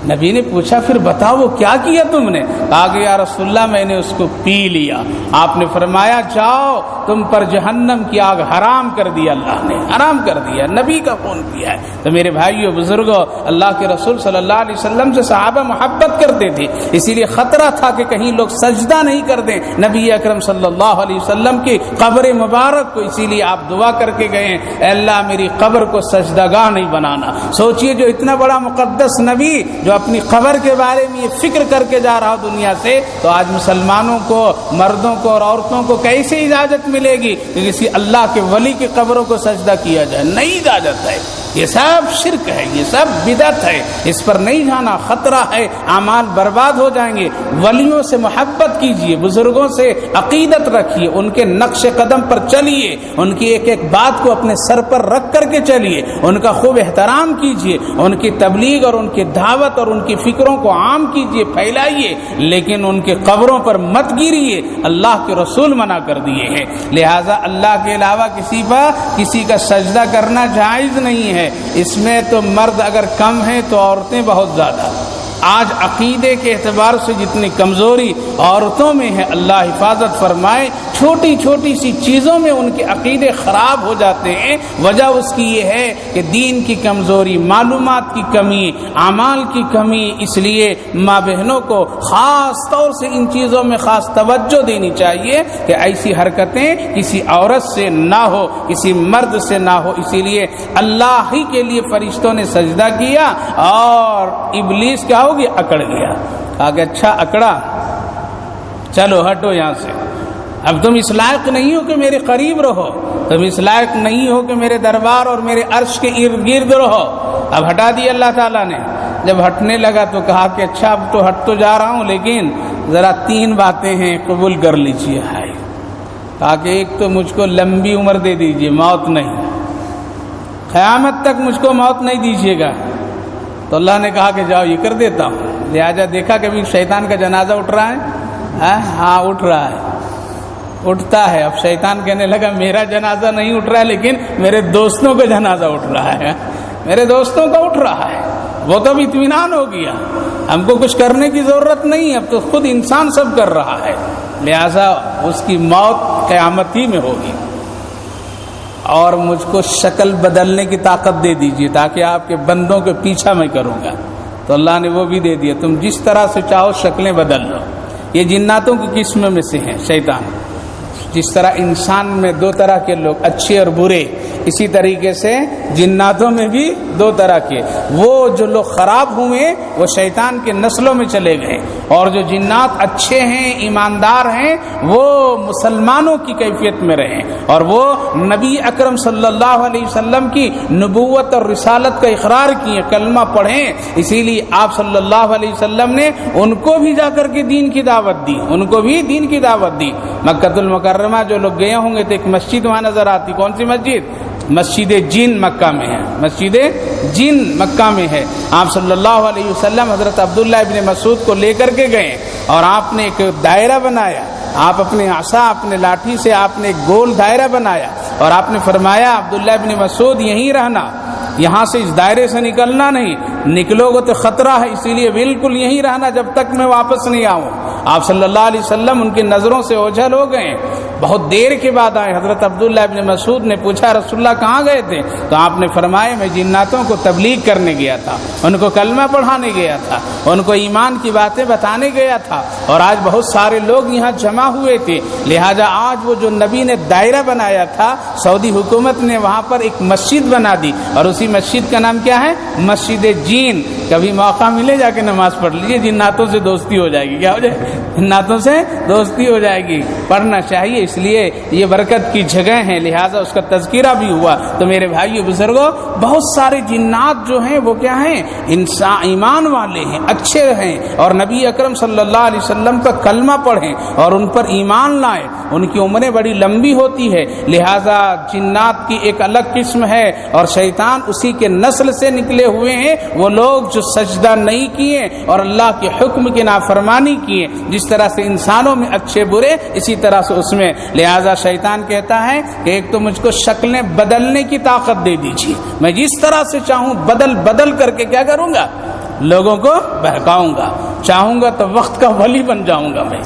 نبی نے پوچھا پھر بتاؤ وہ کیا کیا تم نے؟ کہا کہ یا رسول اللہ میں نے اس کو پی لیا۔ آپ نے فرمایا جاؤ تم پر جہنم کی آگ حرام کر دیا، اللہ نے حرام کر دیا، نبی کا خون پیا ہے۔ تو میرے بھائیو بزرگوں، اللہ کے رسول صلی اللہ علیہ وسلم سے صحابہ محبت کرتے تھے، اسی لیے خطرہ تھا کہ کہیں لوگ سجدہ نہیں کر دیں نبی اکرم صلی اللہ علیہ وسلم کی قبر مبارک کو، اسی لیے آپ دعا کر کے گئے، اے اللہ میری قبر کو سجدہ گاہ نہیں بنانا۔ سوچئے جو اتنا بڑا مقدس نبی جو اپنی قبر کے بارے میں یہ فکر کر کے جا رہا دنیا سے، تو آج مسلمانوں کو، مردوں کو اور عورتوں کو کیسے اجازت ملے گی کہ کسی اللہ کے ولی کی قبروں کو سجدہ کیا جائے؟ نہیں اجازت ہے، یہ سب شرک ہے، یہ سب بدعت ہے، اس پر نہیں جانا، خطرہ ہے، اعمال برباد ہو جائیں گے۔ ولیوں سے محبت کیجئے، بزرگوں سے عقیدت رکھیے، ان کے نقش قدم پر چلیے، ان کی ایک ایک بات کو اپنے سر پر رکھ کر کے چلیے، ان کا خوب احترام کیجئے، ان کی تبلیغ اور ان کی دعوت اور ان کی فکروں کو عام کیجئے، پھیلائیے، لیکن ان کے قبروں پر مت گریے، اللہ کے رسول منع کر دیے ہیں۔ لہٰذا اللہ کے علاوہ کسی کا سجدہ کرنا جائز نہیں ہے، اس میں تو مرد اگر کم ہیں تو عورتیں بہت زیادہ۔ آج عقیدے کے اعتبار سے جتنی کمزوری عورتوں میں ہے، اللہ حفاظت فرمائے، چھوٹی چھوٹی سی چیزوں میں ان کے عقیدے خراب ہو جاتے ہیں۔ وجہ اس کی یہ ہے کہ دین کی کمزوری، معلومات کی کمی، اعمال کی کمی، اس لیے ماں بہنوں کو خاص طور سے ان چیزوں میں خاص توجہ دینی چاہیے کہ ایسی حرکتیں کسی عورت سے نہ ہو، کسی مرد سے نہ ہو۔ اسی لیے اللہ ہی کے لیے فرشتوں نے سجدہ کیا اور ابلیس کیا ہو گیا؟ اکڑ گیا۔ کہا کہ اچھا اکڑا، چلو ہٹو یہاں سے، اب تم اس لائق نہیں ہو کہ میرے قریب رہو، تم اس لائق نہیں ہو کہ میرے دربار اور میرے عرش کے ارد گرد رہو۔ اب ہٹا دیا اللہ تعالیٰ نے۔ جب ہٹنے لگا تو کہا کہ اچھا اب تو ہٹ تو جا رہا ہوں، لیکن ذرا 3 باتیں ہیں، قبول کر لیجیے۔ ہے کہا کہ ایک تو مجھ کو لمبی عمر دے دیجیے، موت نہیں، قیامت تک مجھ کو موت نہیں دیجیے گا۔ تو اللہ نے کہا کہ جاؤ یہ کر دیتا ہوں۔ لہٰذا دیکھا کہ ابھی شیطان کا جنازہ اٹھ رہا ہے، ہاں اٹھ رہا ہے، اٹھتا ہے۔ اب شیطان کہنے لگا میرا جنازہ نہیں اٹھ رہا ہے، لیکن میرے دوستوں کا جنازہ اٹھ رہا ہے، میرے دوستوں کا اٹھ رہا ہے۔ وہ تو اب اطمینان ہو گیا، ہم کو کچھ کرنے کی ضرورت نہیں، اب تو خود انسان سب کر رہا ہے، لہٰذا اس کی موت قیامت ہی میں ہوگی۔ اور مجھ کو شکل بدلنے کی طاقت دے دیجیے تاکہ آپ کے بندوں کے پیچھا میں کروں گا۔ تو اللہ نے وہ بھی دے دیا، تم جس طرح سے چاہو شکلیں بدل لو۔ یہ جناتوں کی قسم میں سے ہیں شیطان. جس طرح انسان میں دو طرح کے لوگ اچھے اور برے، اسی طریقے سے جناتوں میں بھی دو طرح کے. وہ جو لوگ خراب ہوئے وہ شیطان کے نسلوں میں چلے گئے، اور جو جنات اچھے ہیں ایماندار ہیں وہ مسلمانوں کی کیفیت میں رہے، اور وہ نبی اکرم صلی اللہ علیہ وسلم کی نبوت اور رسالت کا اقرار کیے، کلمہ پڑھیں. اسی لیے آپ صلی اللہ علیہ وسلم نے ان کو بھی جا کر کے دین کی دعوت دی، ان کو بھی دین کی دعوت دی. مکۃ المکرمہ جو لوگ گئے ہوں گے تو ایک مسجد وہاں نظر آتی. کون سی مسجد؟ مسجد جن مکہ میں ہے. مسجد جن مکہ میں ہے. آپ صلی اللہ علیہ وسلم حضرت عبداللہ ابن مسعود کو لے کر کے گئے اور آپ نے ایک دائرہ بنایا. آپ اپنے عصا اپنے لاٹھی سے آپ نے ایک گول دائرہ بنایا اور آپ نے فرمایا عبداللہ ابن مسعود یہیں رہنا، یہاں سے اس دائرے سے نکلنا نہیں، نکلو گے تو خطرہ ہے، اسی لیے بالکل یہیں رہنا جب تک میں واپس نہیں آؤں. آپ صلی اللہ علیہ وسلم ان کی نظروں سے اوجھل ہو گئے. بہت دیر کے بعد آئے. حضرت عبداللہ ابن مسعود نے پوچھا رسول اللہ کہاں گئے تھے؟ تو آپ نے فرمایا میں جناتوں کو تبلیغ کرنے گیا تھا، ان کو کلمہ پڑھانے گیا تھا، ان کو ایمان کی باتیں بتانے گیا تھا. اور آج بہت سارے لوگ یہاں جمع ہوئے تھے، لہٰذا آج وہ جو نبی نے دائرہ بنایا تھا سعودی حکومت نے وہاں پر ایک مسجد بنا دی، اور اسی مسجد کا نام کیا ہے؟ مسجد جین. کبھی موقع ملے جا کے نماز پڑھ لیجیے، جناتوں سے دوستی ہو جائے گی. کیا ہو جائے؟ جناتوں سے دوستی ہو جائے گی. پڑھنا چاہیے، اس لیے یہ برکت کی جگہ ہیں، لہٰذا اس کا تذکرہ بھی ہوا. تو میرے بھائیو بزرگوں، بہت سارے جنات جو ہیں وہ کیا ہیں؟ انسان ایمان والے ہیں، اچھے ہیں، اور نبی اکرم صلی اللہ علیہ وسلم کا کلمہ پڑھیں اور ان پر ایمان لائیں. ان کی عمریں بڑی لمبی ہوتی ہے، لہٰذا جنات کی ایک الگ قسم ہے، اور شیطان اسی کے نسل سے نکلے ہوئے ہیں. وہ لوگ جو سجدہ نہیں کیے اور اللہ کے حکم کی نافرمانی کیے. جس طرح سے انسانوں میں اچھے برے، اسی طرح سے اس میں. لہذا شیطان کہتا ہے کہ ایک تو مجھ کو شکلیں بدلنے کی طاقت دے دیجیے، میں جس طرح سے چاہوں بدل کر کے کیا کروں گا؟ لوگوں کو بہکاؤں گا. چاہوں گا تو وقت کا ولی بن جاؤں گا، میں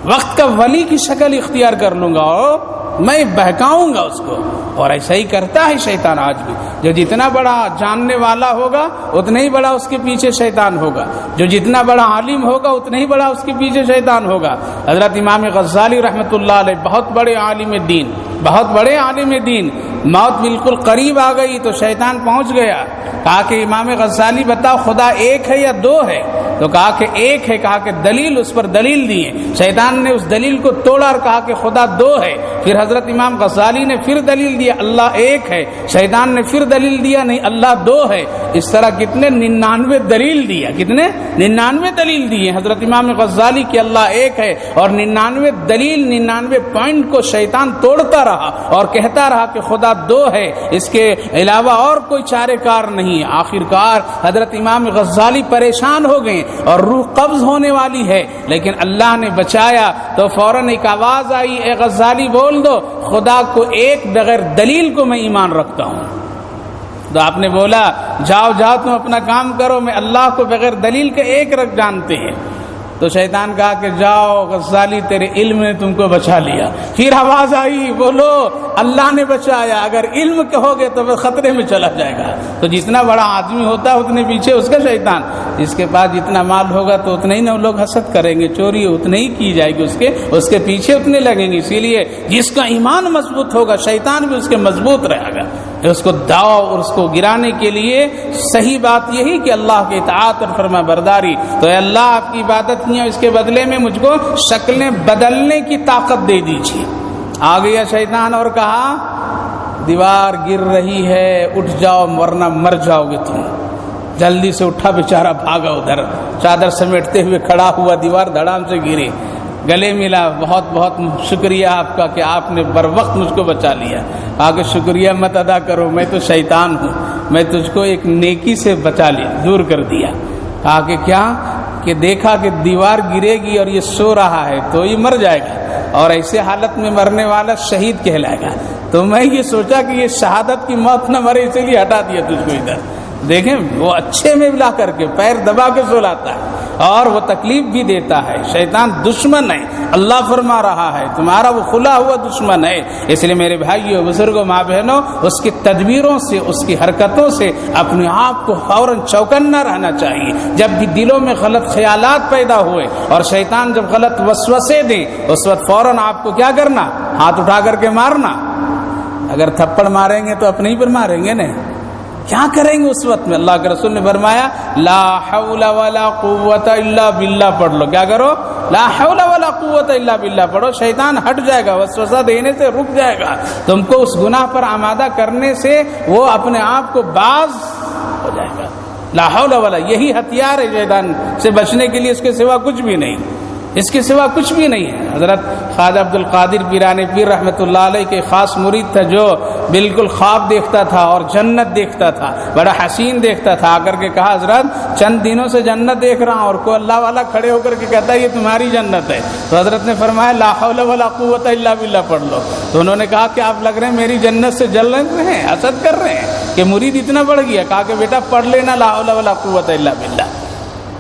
وقت کا ولی کی شکل اختیار کر لوں گا اور میں بہکاؤں گا اس کو. اور ایسا ہی کرتا ہے شیطان آج بھی. جو جتنا بڑا جاننے والا ہوگا اتنا ہی بڑا اس کے پیچھے شیطان ہوگا، جو جتنا بڑا عالم ہوگا اتنا ہی بڑا اس کے پیچھے شیطان ہوگا. حضرت امام غزالی رحمۃ اللہ علیہ بہت بڑے عالم دین، بہت بڑے عالم دین، موت بالکل قریب آ گئی تو شیطان پہنچ گیا. کہا کہ امام غزالی بتاؤ خدا ایک ہے یا دو ہے؟ تو کہا کہ ایک ہے. کہا کہ دلیل، اس پر دلیل دیے. شیطان نے اس دلیل کو توڑا اور کہا کہ خدا دو ہے. پھر حضرت امام غزالی نے پھر دلیل دیا اللہ ایک ہے. شیطان نے پھر دلیل دیا نہیں اللہ دو ہے. اس طرح کتنے 99 دلیل دیا، کتنے 99 دلیل دیے حضرت امام غزالی کہ اللہ ایک ہے. اور 99 دلیل 99 پوائنٹ کو شیطان توڑتا رہا اور کہتا رہا کہ خدا دو ہے، اس کے علاوہ اور کوئی چارے کار نہیں. آخر کار حضرت امام غزالی پریشان ہو گئے اور روح قبض ہونے والی ہے، لیکن اللہ نے بچایا. تو فوراً ایک آواز آئی اے غزالی بول دو خدا کو ایک، بغیر دلیل کو میں ایمان رکھتا ہوں. تو آپ نے بولا جاؤ تم اپنا کام کرو، میں اللہ کو بغیر دلیل کے ایک رکھ جانتے ہیں. تو شیطان کہا کہ جاؤ غزالی تیرے علم نے تم کو بچا لیا. پھر آواز آئی بولو اللہ نے بچایا، اگر علم کے ہوگے تو وہ خطرے میں چلا جائے گا. تو جتنا بڑا آدمی ہوتا ہے اتنے پیچھے اس کا شیطان. جس کے پاس جتنا مال ہوگا تو اتنا ہی نہ لوگ حسد کریں گے، چوری اتنی ہی کی جائے گی، اس کے پیچھے اتنے لگیں گے. اسی لیے جس کا ایمان مضبوط ہوگا شیطان بھی اس کے مضبوط رہے گا. اس کو داؤ اور اس کو گرانے کے لیے صحیح بات یہی کہ اللہ کی اطاعت اور فرما برداری. تو اے اللہ آپ کی عبادت کی اس کے بدلے میں مجھ کو شکلیں بدلنے کی طاقت دے دیجیے. آ گیا شیطان اور کہا دیوار گر رہی ہے، اٹھ جاؤ ورنہ مر جاؤ گے تم. جلدی سے اٹھا بیچارہ، بھاگا ادھر، چادر سمیٹتے ہوئے کھڑا ہوا، دیوار دھڑام سے گری، گلے ملا. بہت بہت شکریہ آپ کا کہ آپ نے بر وقت مجھ کو بچا لیا. آگے شکریہ مت ادا کرو، میں تو شیطان ہوں، میں تجھ کو ایک نیکی سے بچا لیا، دور کر دیا. آگے کیا کہ دیکھا کہ دیوار گرے گی اور یہ سو رہا ہے تو یہ مر جائے گا، اور ایسے حالت میں مرنے والا شہید کہلائے گا. تو میں یہ سوچا کہ یہ شہادت کی موت نہ مرے، اسی لیے ہٹا دیا تجھ کو ادھر. دیکھیں وہ اچھے میں لا کر کے پیر دبا کے سلاتا ہے، اور وہ تکلیف بھی دیتا ہے. شیطان دشمن ہے, اللہ فرما رہا ہے تمہارا وہ کھلا ہوا دشمن ہے. اس لیے میرے بھائیو, بزرگوں, ماں بہنوں, اس کی تدبیروں سے, اس کی حرکتوں سے اپنے آپ کو فوراً چوکنا رہنا چاہیے. جب بھی دلوں میں غلط خیالات پیدا ہوئے اور شیطان جب غلط وسوسے دے, اس وقت فوراً آپ کو کیا کرنا, ہاتھ اٹھا کر کے مارنا. اگر تھپڑ ماریں گے تو اپنے ہی پر ماریں گے نا, کیا کریں گے اس وقت میں؟ اللہ کے رسول نے فرمایا لا حول ولا قوت الا باللہ پڑھ لو. کیا کرو؟ لا حول ولا قوت الا باللہ پڑھو. شیطان ہٹ جائے گا, وسوسہ دینے سے رک جائے گا, تم کو اس گناہ پر آمادہ کرنے سے وہ اپنے آپ کو باز ہو جائے گا. لا حول ولا, یہی ہتھیار ہے شیطان سے بچنے کے لیے, اس کے سوا کچھ بھی نہیں, اس کے سوا کچھ بھی نہیں ہے. حضرت خواجہ عبد القادر پیرانی پیر رحمۃ اللہ علیہ کے خاص مرید تھا جو بالکل خواب دیکھتا تھا اور جنت دیکھتا تھا, بڑا حسین دیکھتا تھا. آ کر کے کہا حضرت چند دنوں سے جنت دیکھ رہا ہوں, اور کوئی اللہ والا کھڑے ہو کر کے کہتا ہے یہ تمہاری جنت ہے. تو حضرت نے فرمایا لا حول ولا قوت الا باللہ پڑھ لو. تو انہوں نے کہا کہ آپ لگ رہے ہیں میری جنت سے جل رہے ہیں, حسد کر رہے ہیں کہ مرید اتنا بڑھ گیا. کہا کہ بیٹا پڑھ لینا لا حول ولا قوت الا باللہ.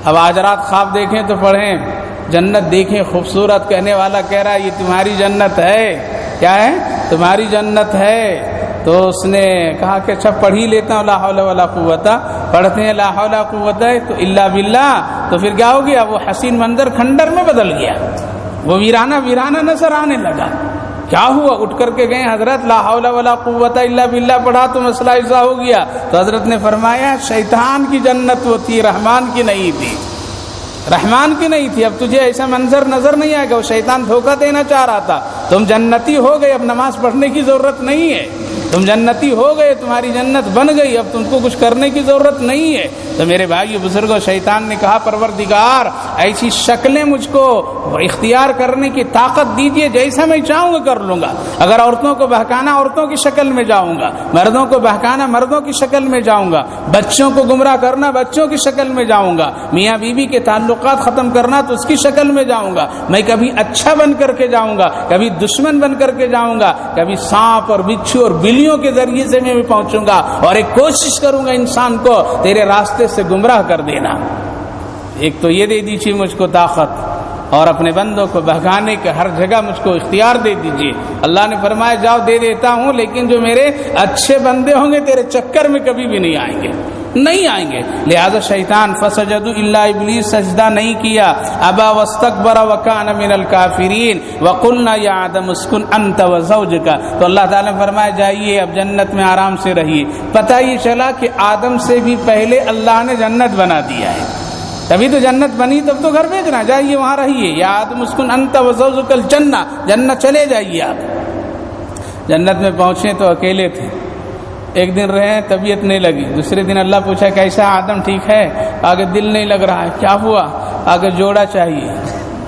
اب آج رات خواب دیکھیں تو پڑھیں, جنت دیکھیں خوبصورت, کہنے والا کہہ رہا ہے یہ تمہاری جنت ہے. کیا ہے؟ تمہاری جنت ہے. تو اس نے کہا کہ اچھا پڑھ ہی لیتا ہوں لا حول ولا قوت. پڑھتے ہیں لا حول ولا قوت تو الا باللہ. تو پھر کیا ہو گیا, وہ حسین منظر کھنڈر میں بدل گیا, وہ ویرانہ نظر آنے لگا. کیا ہوا؟ اٹھ کر کے گئے حضرت, لا حول ولا قوت الا باللہ پڑھا تو مسئلہ ایسا ہو گیا. تو حضرت نے فرمایا شیطان کی جنت وہ تھی, رحمان کی نہیں تھی, رحمان کی نہیں تھی. اب تجھے ایسا منظر نظر نہیں آئے گا, وہ شیطان دھوکہ دینا چاہ رہا تھا. تم جنتی ہو گئے, اب نماز پڑھنے کی ضرورت نہیں ہے. تم جنتی ہو گئے, تمہاری جنت بن گئی, اب تم کو کچھ کرنے کی ضرورت نہیں ہے. تو میرے بھائیو بزرگوں, شیطان نے کہا پروردگار ایسی شکلیں مجھ کو اختیار کرنے کی طاقت دیجیے, جیسا میں چاہوں گا کر لوں گا. اگر عورتوں کو بہکانا عورتوں کی شکل میں جاؤں گا, مردوں کو بہکانا مردوں کی شکل میں جاؤں گا, بچوں کو گمراہ کرنا بچوں کی شکل میں جاؤں گا, میاں بیوی کے تعلقات ختم کرنا تو اس کی شکل میں جاؤں گا. میں کبھی اچھا بن کر کے جاؤں گا, کبھی دشمن بن کر کے جاؤں گا, کبھی سانپ اور بچھو اور بلیوں کے ذریعے سے میں بھی پہنچوں گا, اور ایک کوشش کروں گا انسان کو تیرے راستے سے گمراہ کر دینا. ایک تو یہ دے دیجیے مجھ کو طاقت, اور اپنے بندوں کو بہکانے کے ہر جگہ مجھ کو اختیار دے دیجیے. اللہ نے فرمایا جاؤ دے دیتا ہوں, لیکن جو میرے اچھے بندے ہوں گے تیرے چکر میں کبھی بھی نہیں آئیں گے, نہیں آئیں گے. لہذا شیطان فسجدوا الا ابلیس, سجدہ نہیں کیا, ابا واستکبر وکان من الکافرین وقلنا یا آدم اسکن انت وزوجک. تو اللہ تعالیٰ نے فرمایا جائیے اب جنت میں آرام سے رہیے. پتہ یہ چلا کہ آدم سے بھی پہلے اللہ نے جنت بنا دیا ہے, تبھی تو جنت بنی, تب تو گھر بھیجنا, جائیے وہاں رہیے. یا آدم اسکن انت وزوجک الجنہ, جنت چلے جائیے آپ. جنت میں پہنچے تو اکیلے تھے, ایک دن رہے طبیعت نہیں لگی, دوسرے دن اللہ پوچھا کیسا آدم ٹھیک ہے؟ آگے دل نہیں لگ رہا ہے. کیا ہوا؟ آگے جوڑا چاہیے,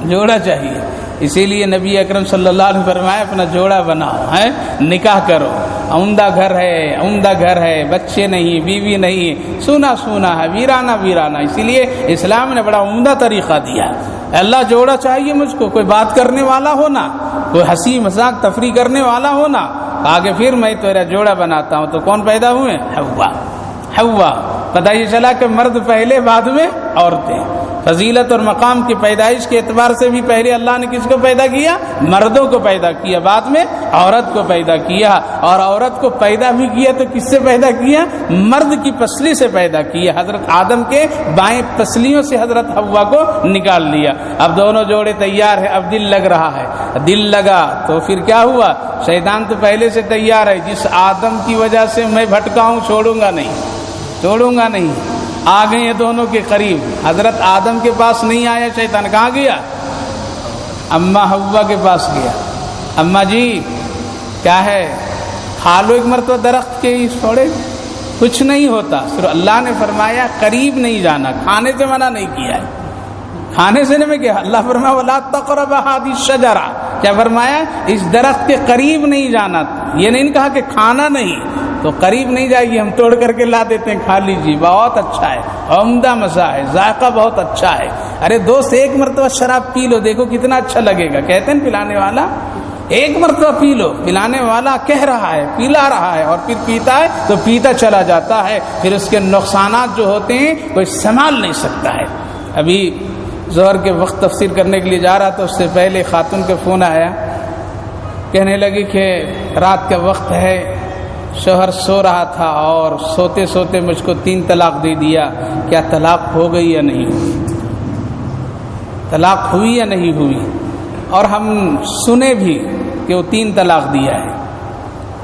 جوڑا چاہیے. اسی لیے نبی اکرم صلی اللہ علیہ وسلم فرمایا اپنا جوڑا بناؤ, ہے نکاح کرو. عمدہ گھر ہے, عمدہ گھر ہے, بچے نہیں, بیوی نہیں, سونا سونا ہے, ویرانہ ویرانہ. اسی لیے اسلام نے بڑا عمدہ طریقہ دیا. اللہ جوڑا چاہیے مجھ کو, کوئی بات کرنے والا ہونا, کوئی ہنسی مذاق تفریح کرنے والا ہونا. آگے پھر میں تیرا جوڑا بناتا ہوں. تو کون پیدا ہوئے؟ حوا. پتہ یہ چلا کہ مرد پہلے بعد میں عورتیں. فضیلت اور مقام کی پیدائش کے اعتبار سے بھی پہلے اللہ نے کس کو پیدا کیا؟ مردوں کو پیدا کیا, بعد میں عورت کو پیدا کیا. اور عورت کو پیدا بھی کیا تو کس سے پیدا کیا؟ مرد کی پسلی سے پیدا کیا. حضرت آدم کے بائیں پسلیوں سے حضرت حوا کو نکال لیا. اب دونوں جوڑے تیار ہیں, اب دل لگ رہا ہے. دل لگا تو پھر کیا ہوا؟ شیطان تو پہلے سے تیار ہے, جس آدم کی وجہ سے میں بھٹکا ہوں چھوڑوں گا نہیں. آ گئے یہ دونوں کے قریب. حضرت آدم کے پاس نہیں آیا شیطان, کہاں گیا؟ اماں حوا کے پاس گیا. اماں جی کیا ہے, کھا لو ایک مرتبہ درخت کے چھوڑے, کچھ نہیں ہوتا. پھر اللہ نے فرمایا قریب نہیں جانا, کھانے سے منع نہیں کیا ہے, کھانے سے نہیں کیا. اللہ فرمایا ولا تقربوا هذه الشجرة, کیا فرمایا؟ اس درخت کے قریب نہیں جانا. یہ نہیں کہا کہ کھانا نہیں, تو قریب نہیں جائے گی, ہم توڑ کر کے لا دیتے ہیں, کھا لیجیے, بہت اچھا ہے, عمدہ مزہ ہے, ذائقہ بہت اچھا ہے. ارے دوست ایک مرتبہ شراب پی لو, دیکھو کتنا اچھا لگے گا. کہتے ہیں پلانے والا ایک مرتبہ پی لو, پلانے والا کہہ رہا ہے, پلا رہا ہے, اور پھر پیتا ہے تو پیتا چلا جاتا ہے. پھر اس کے نقصانات جو ہوتے ہیں کوئی سنبھال نہیں سکتا ہے. ابھی ظہر کے وقت تفسیر کرنے کے لیے جا رہا تھا، اس سے پہلے خاتون کا فون آیا، کہنے لگی کہ رات کا وقت ہے، شوہر سو رہا تھا اور سوتے سوتے مجھ کو 3 طلاق دے دیا، کیا طلاق ہو گئی یا نہیں ہوئی؟ طلاق ہوئی یا نہیں ہوئی؟ اور ہم سنے بھی کہ وہ 3 طلاق دیا ہے۔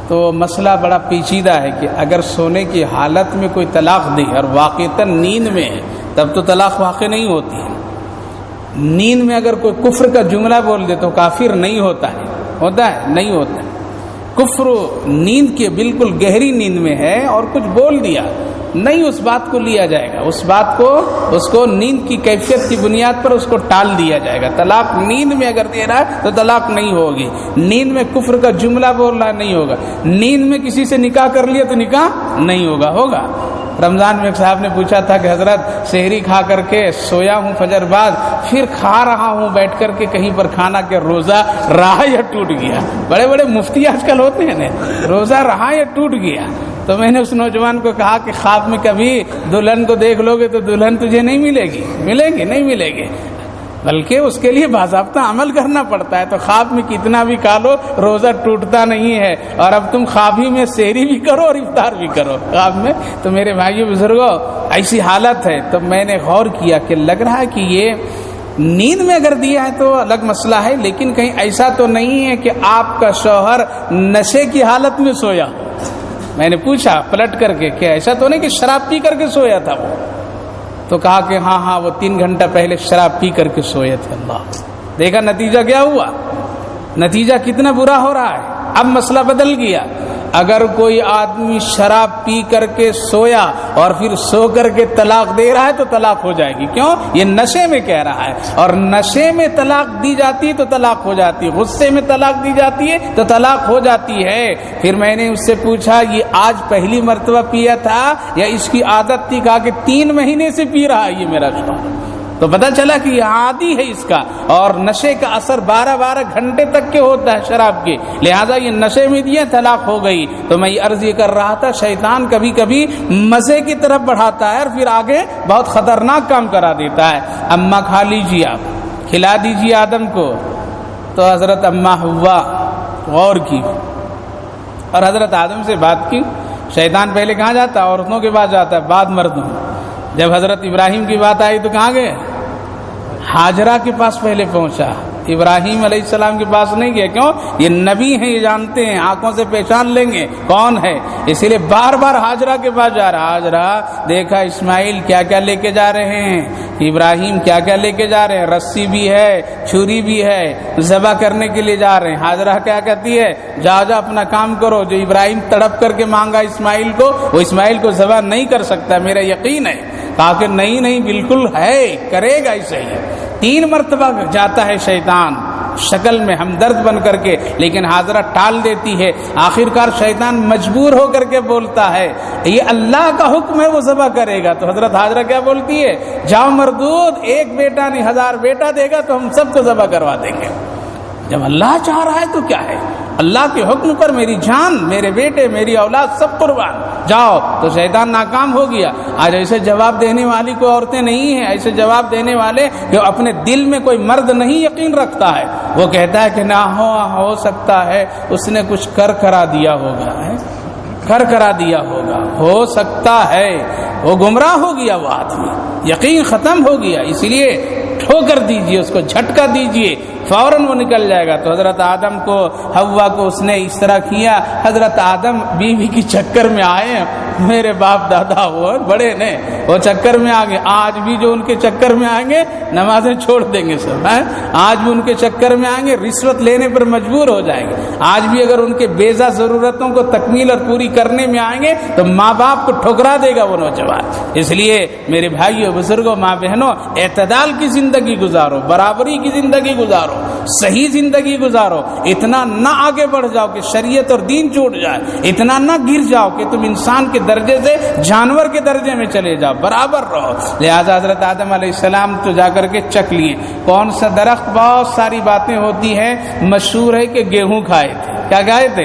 تو مسئلہ بڑا پیچیدہ ہے کہ اگر سونے کی حالت میں کوئی طلاق دے اور واقعتاً نیند میں ہے تب تو طلاق واقع نہیں ہوتی ہے۔ نیند میں اگر کوئی کفر کا جملہ بول دے تو کافر نہیں ہوتا ہے، ہوتا ہے؟ نہیں ہوتا ہے۔ کفر نیند کے بالکل گہری نیند میں ہے اور کچھ بول دیا، نہیں، اس بات کو لیا جائے گا، اس کو نیند کی کیفیت کی بنیاد پر اس کو ٹال دیا جائے گا۔ طلاق نیند میں اگر دے رہا ہے تو طلاق نہیں ہوگی، نیند میں کفر کا جملہ بول رہا نہیں ہوگا، نیند میں کسی سے نکاح کر لیا تو نکاح نہیں ہوگا۔ رمضان میں ایک صاحب نے پوچھا تھا کہ حضرت سحری کھا کر کے سویا ہوں فجر بعد، پھر کھا رہا ہوں بیٹھ کر کے کہیں پر کھانا، کہ روزہ رہا یا ٹوٹ گیا؟ بڑے بڑے مفتی آج کل ہوتے ہیں نا، روزہ رہا یا ٹوٹ گیا؟ تو میں نے اس نوجوان کو کہا کہ خواب میں کبھی دلہن کو دیکھ لو گے تو دلہن تجھے نہیں ملے گی نہیں ملے گی، بلکہ اس کے لیے باضابطہ عمل کرنا پڑتا ہے۔ تو خواب میں کتنا بھی کھا لو روزہ ٹوٹتا نہیں ہے، اور اب تم خواب ہی میں سحری بھی کرو اور افطار بھی کرو خواب میں۔ تو میرے بھائیو بزرگوں، ایسی حالت ہے۔ تو میں نے غور کیا کہ لگ رہا ہے کہ یہ نیند میں اگر دیا ہے تو الگ مسئلہ ہے، لیکن کہیں ایسا تو نہیں ہے کہ آپ کا شوہر نشے کی حالت میں سویا؟ میں نے پوچھا پلٹ کر کے کہ ایسا تو نہیں کہ شراب پی کر کے سویا تھا وہ؟ تو کہا کہ ہاں وہ 3 گھنٹہ پہلے شراب پی کر کے سوئے تھے۔ اللہ، دیکھا نتیجہ کیا ہوا؟ نتیجہ کتنا برا ہو رہا ہے۔ اب مسئلہ بدل گیا، اگر کوئی آدمی شراب پی کر کے سویا اور پھر سو کر کے طلاق دے رہا ہے تو طلاق ہو جائے گی، کیوں؟ یہ نشے میں کہہ رہا ہے، اور نشے میں طلاق دی جاتی ہے تو طلاق ہو جاتی ہے، غصے میں طلاق دی جاتی ہے تو طلاق ہو جاتی ہے۔ پھر میں نے اس سے پوچھا یہ آج پہلی مرتبہ پیا تھا یا اس کی عادت تھی؟ کہا کہ 3 مہینے سے پی رہا ہے یہ میرا شوہر۔ تو پتہ چلا کہ یہ عادی ہے اس کا، اور نشے کا اثر 12 گھنٹے تک کے ہوتا ہے شراب کے، لہذا یہ نشے میں دیا طلاق ہو گئی۔ تو میں یہ عرض یہ کر رہا تھا، شیطان کبھی کبھی مزے کی طرف بڑھاتا ہے اور پھر آگے بہت خطرناک کام کرا دیتا ہے۔ اماں کھا لیجیے، آپ کھلا دیجیے آدم کو۔ تو حضرت اماں ہوا غور کی اور حضرت آدم سے بات کی۔ شیطان پہلے کہاں جاتا ہے؟ عورتوں کے پاس جاتا ہے، بعد مردوں۔ جب حضرت ابراہیم کی بات آئی تو کہاں گئے؟ ہاجرہ کے پاس پہلے پہنچا، ابراہیم علیہ السلام کے پاس نہیں گیا۔ کیوں؟ یہ نبی ہیں، یہ جانتے ہیں، آنکھوں سے پہچان لیں گے کون ہے، اسی لیے بار بار ہاجرہ کے پاس جا رہا۔ ہاجرہ دیکھا اسماعیل کیا کیا لے کے جا رہے ہیں، ابراہیم کیا کیا لے کے جا رہے ہیں، رسی بھی ہے، چھری بھی ہے، ذبح کرنے کے لیے جا رہے ہیں۔ ہاجرہ کیا کہتی ہے؟ جا اپنا کام کرو۔ جو ابراہیم تڑپ کر کے مانگا اسماعیل کو، وہ اسماعیل کو ذبح نہیں کر سکتا، میرا یقین ہے۔ کہا کہ نہیں بالکل ہے، کرے گا اسے ہی۔ 3 مرتبہ جاتا ہے شیطان شکل میں ہمدرد بن کر کے، لیکن حاضرہ ٹال دیتی ہے۔ آخرکار شیطان مجبور ہو کر کے بولتا ہے یہ اللہ کا حکم ہے، وہ ذبح کرے گا۔ تو حضرت حاضرہ کیا بولتی ہے؟ جاؤ مردود، 1 بیٹا نہیں 1000 بیٹا دے گا تو ہم سب کو ذبح کروا دیں گے۔ جب اللہ چاہ رہا ہے تو کیا ہے، اللہ کے حکم پر میری جان، میرے بیٹے، میری اولاد سب قربان، جاؤ۔ تو شیطان ناکام ہو گیا۔ آج ایسے جواب دینے والی کوئی عورتیں نہیں ہیں، ایسے جواب دینے والے کہ اپنے دل میں کوئی مرد نہیں یقین رکھتا ہے، وہ کہتا ہے کہ نہ ہو سکتا ہے اس نے کچھ کرا دیا ہوگا، کرا دیا ہوگا، ہو سکتا ہے، وہ گمراہ ہو گیا، وہ آدمی یقین ختم ہو گیا۔ اسی لیے ٹھوکر دیجئے، اس کو جھٹکا دیجئے، فوراً وہ نکل جائے گا۔ تو حضرت آدم کو، حوا کو اس نے اس طرح کیا۔ حضرت آدم بیوی کی چکر میں آئے، میرے باپ دادا وہ بڑے نے، وہ چکر میں آگے۔ آج بھی جو ان کے چکر میں آئیں گے نمازیں چھوڑ دیں گے سب، آج بھی ان کے چکر میں آئیں گے، رشوت لینے پر مجبور ہو جائیں گے۔ آج بھی اگر ان کے بیزا ضرورتوں کو تکمیل اور پوری کرنے میں آئیں گے تو ماں باپ کو ٹھکرا دے گا وہ نوجوان۔ اس لیے میرے بھائیوں بزرگوں، ماں بہنوں، اعتدال کی زندگی گزارو، برابری کی زندگی گزارو، صحیح زندگی گزارو۔ اتنا نہ آگے بڑھ جاؤ کہ شریعت اور دین چھوٹ جائے، اتنا نہ گر جاؤ کہ تم انسان کے درجے سے جانور کے درجے میں چلے جاؤ، برابر رہو۔ لہذا حضرت آدم علیہ السلام تو جا کر کے چکھ لیے کون سا درخت، بہت ساری باتیں ہوتی ہیں، مشہور ہے کہ گیہوں کھائے تھے۔ کیا کھائے تھے؟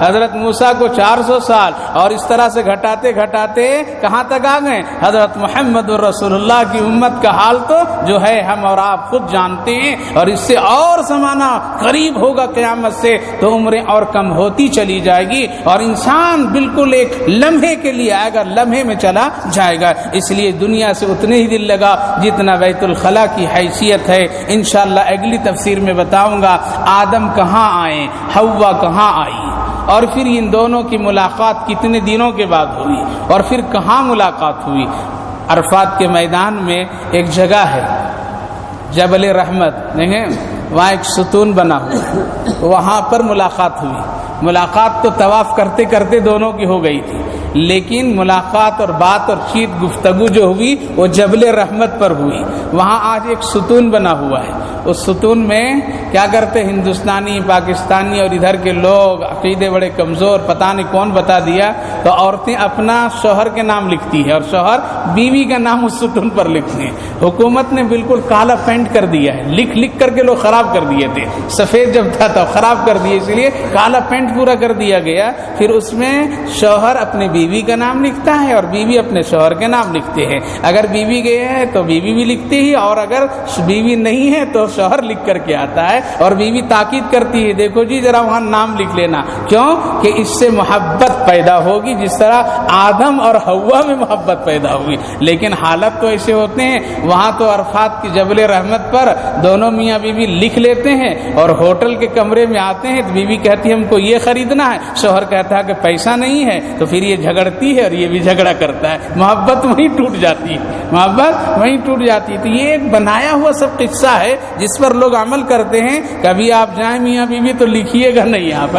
حضرت موسیٰ کو 400 سال، اور اس طرح سے گھٹاتے گھٹاتے کہاں تک آ گئے؟ حضرت محمد رسول اللہ کی امت کا حال تو جو ہے ہم اور آپ خود جانتے ہیں، اور اس سے اور زمانہ قریب ہوگا قیامت سے تو عمریں اور کم ہوتی چلی جائے گی، اور انسان بالکل ایک لمحے کے لیے آئے گا، لمحے میں چلا جائے گا۔ اس لیے دنیا سے اتنے ہی دل لگا جتنا بیت الخلاء کی حیثیت ہے۔ انشاءاللہ اگلی تفسیر میں بتاؤں گا آدم کہاں آئے، حوا کہاں آئی، اور پھر ان دونوں کی ملاقات کتنے دنوں کے بعد ہوئی، اور پھر کہاں ملاقات ہوئی۔ عرفات کے میدان میں ایک جگہ ہے جبل رحمت، دیکھیں وہاں ایک ستون بنا ہوا، وہاں پر ملاقات ہوئی۔ ملاقات تو طواف کرتے کرتے دونوں کی ہو گئی تھی، لیکن ملاقات اور بات اور چیت گفتگو جو ہوئی وہ جبل رحمت پر ہوئی۔ وہاں آج ایک ستون بنا ہوا ہے، اس ستون میں کیا کرتے ہندوستانی، پاکستانی اور ادھر کے لوگ، عقیدے بڑے کمزور، پتہ نہیں کون بتا دیا، تو عورتیں اپنا شوہر کے نام لکھتی ہیں اور شوہر بیوی کا نام اس ستون پر لکھتے ہیں۔ حکومت نے بالکل کالا پینٹ کر دیا ہے، لکھ لکھ کر کے لوگ خراب کر دیے تھے، سفید جب تھا تو خراب کر دیے، اس لیے کالا پینٹ پورا کر دیا گیا۔ پھر اس میں شوہر اپنے بیوی کا نام لکھتا ہے اور بیوی اپنے شوہر کے نام لکھتے ہیں۔ اگر بیوی گئے ہے تو بیوی بھی لکھتی ہے، اور اگر بیوی نہیں ہے تو شوہر لکھ کر کے آتا ہے، اور بیوی تاکید کرتی ہے دیکھو جی ذرا وہاں نام لکھ لینا، کیوں کہ اس سے محبت پیدا ہوگی، جس طرح آدم اور حوا میں محبت پیدا ہوئی۔ لیکن حالت تو ایسے ہوتے ہیں، وہاں تو عرفات کی جبل رحمت پر دونوں میاں بیوی لکھ لیتے ہیں، اور ہوٹل کے کمرے میں آتے ہیں تو بیوی کہتی ہے ہم کو یہ خریدنا ہے، شوہر کہتا ہے کہ پیسہ نہیں ہے، تو پھر یہ جھگڑتی ہے اور یہ بھی جھگڑا کرتا ہے، محبت وہیں ٹوٹ جاتی ہے، محبت وہیں ٹوٹ جاتی ہے۔ تو یہ ایک بنایا ہوا سب قصہ ہے جس پر لوگ عمل کرتے ہیں۔ کبھی آپ جائیں میاں بیوی تو لکھیے گا نہیں، آپ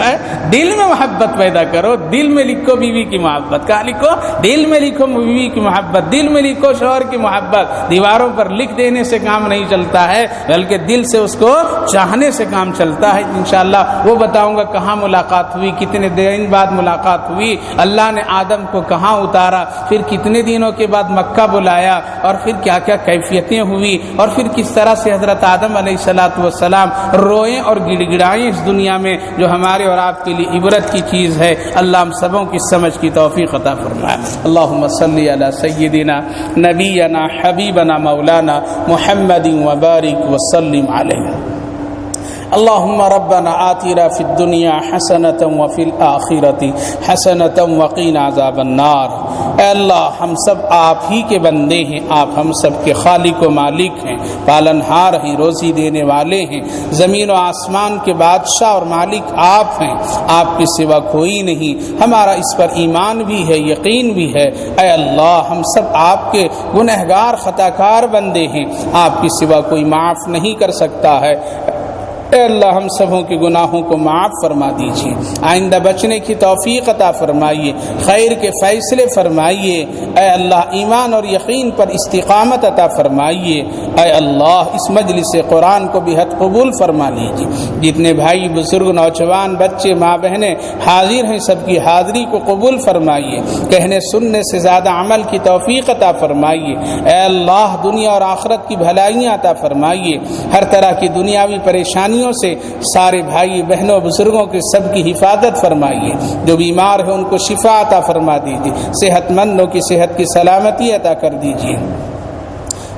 دل میں محبت پیدا کرو، دل میں لکھو بیوی کی محبت، کہاں لکھو؟ دل میں لکھو بیوی کی محبت، دل میں لکھو شوہر کی محبت۔ دیواروں پر لکھ دینے سے کام نہیں چلتا ہے، بلکہ دل سے اس کو چاہنے سے کام چلتا ہے۔ انشاءاللہ وہ بتاؤں گا کہاں ملاقات ہوئی، کتنے دن بعد ملاقات ہوئی، اللہ نے آدم کو کہاں اتارا، پھر کتنے دنوں کے بعد مکہ بلایا، اور پھر کیا کیا کیفیتیں ہوئی، اور پھر کس طرح سے حضرت آدم علیہ السلام روئیں اور گڑ گڑائیں اس دنیا میں، جو ہمارے اور آپ کے لیے عبرت کی چیز ہے۔ اللہ ہم سبوں کی سمجھ کی توفیق عطا فرمائے۔ اللہم صلی علی سیدنا نبینا حبیبنا مولانا محمد وبارک وسلم علیہ۔ اللهم ربنا آتنا في الدنيا حسنة وفي الآخرة حسنة وقنا عذاب النار۔ اے اللہ ہم سب آپ ہی کے بندے ہیں، آپ ہم سب کے خالق و مالک ہیں، پالن ہار ہیں، روزی دینے والے ہیں، زمین و آسمان کے بادشاہ اور مالک آپ ہیں، آپ کے سوا کوئی نہیں۔ ہمارا اس پر ایمان بھی ہے، یقین بھی ہے۔ اے اللہ ہم سب آپ کے گنہگار خطا کار بندے ہیں، آپ کے سوا کوئی معاف نہیں کر سکتا ہے۔ اے اللہ ہم سبوں کے گناہوں کو معاف فرما دیجیے، آئندہ بچنے کی توفیق عطا فرمائیے، خیر کے فیصلے فرمائیے۔ اے اللہ ایمان اور یقین پر استقامت عطا فرمائیے۔ اے اللہ اس مجلس قرآن کو بھی حد قبول فرما لیجیے۔ جتنے بھائی بزرگ نوجوان بچے ماں بہنیں حاضر ہیں سب کی حاضری کو قبول فرمائیے، کہنے سننے سے زیادہ عمل کی توفیق عطا فرمائیے۔ اے اللہ دنیا اور آخرت کی بھلائیاں عطا فرمائیے، ہر طرح کی دنیاوی پریشانیوں سے سارے بھائی بہنوں بزرگوں کے سب کی حفاظت فرمائیے، جو بیمار ہیں ان کو شفا عطا فرما دیجیے، صحت مندوں کی صحت کی سلامتی عطا کر دیجیے۔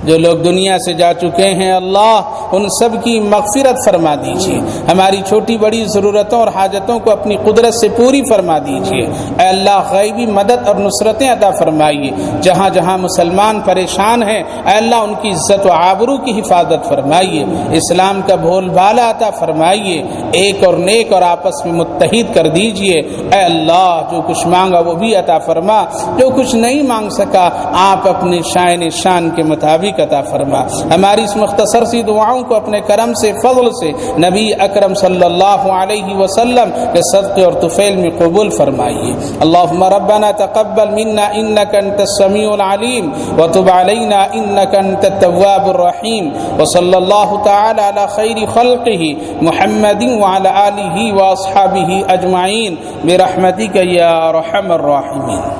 جو لوگ دنیا سے جا چکے ہیں اللہ ان سب کی مغفرت فرما دیجیے، ہماری چھوٹی بڑی ضرورتوں اور حاجتوں کو اپنی قدرت سے پوری فرما دیجیے۔ اے اللہ غیبی مدد اور نصرتیں عطا فرمائیے، جہاں جہاں مسلمان پریشان ہیں اے اللہ ان کی عزت و آبرو کی حفاظت فرمائیے، اسلام کا بھول بھالا عطا فرمائیے، ایک اور نیک اور آپس میں متحد کر دیجیے۔ اے اللہ جو کچھ مانگا وہ بھی عطا فرما، جو کچھ نہیں مانگ سکا آپ اپنے شان کے مطابق عطا فرما۔ ہماری اس مختصر سی دعاؤں کو اپنے کرم سے فضل سے نبی اکرم صلی اللہ علیہ وسلم کے صدقے اور طفیل میں قبول فرمائیے۔ اللہم ربنا تقبل منا انک انت السمیع العلیم وتب علینا انک انت التواب الرحیم، وصلی اللہ تعالی علی خیر خلقہ محمد وعلی آلہ واصحابہ اجمعین برحمتک یا ارحم الراحمین۔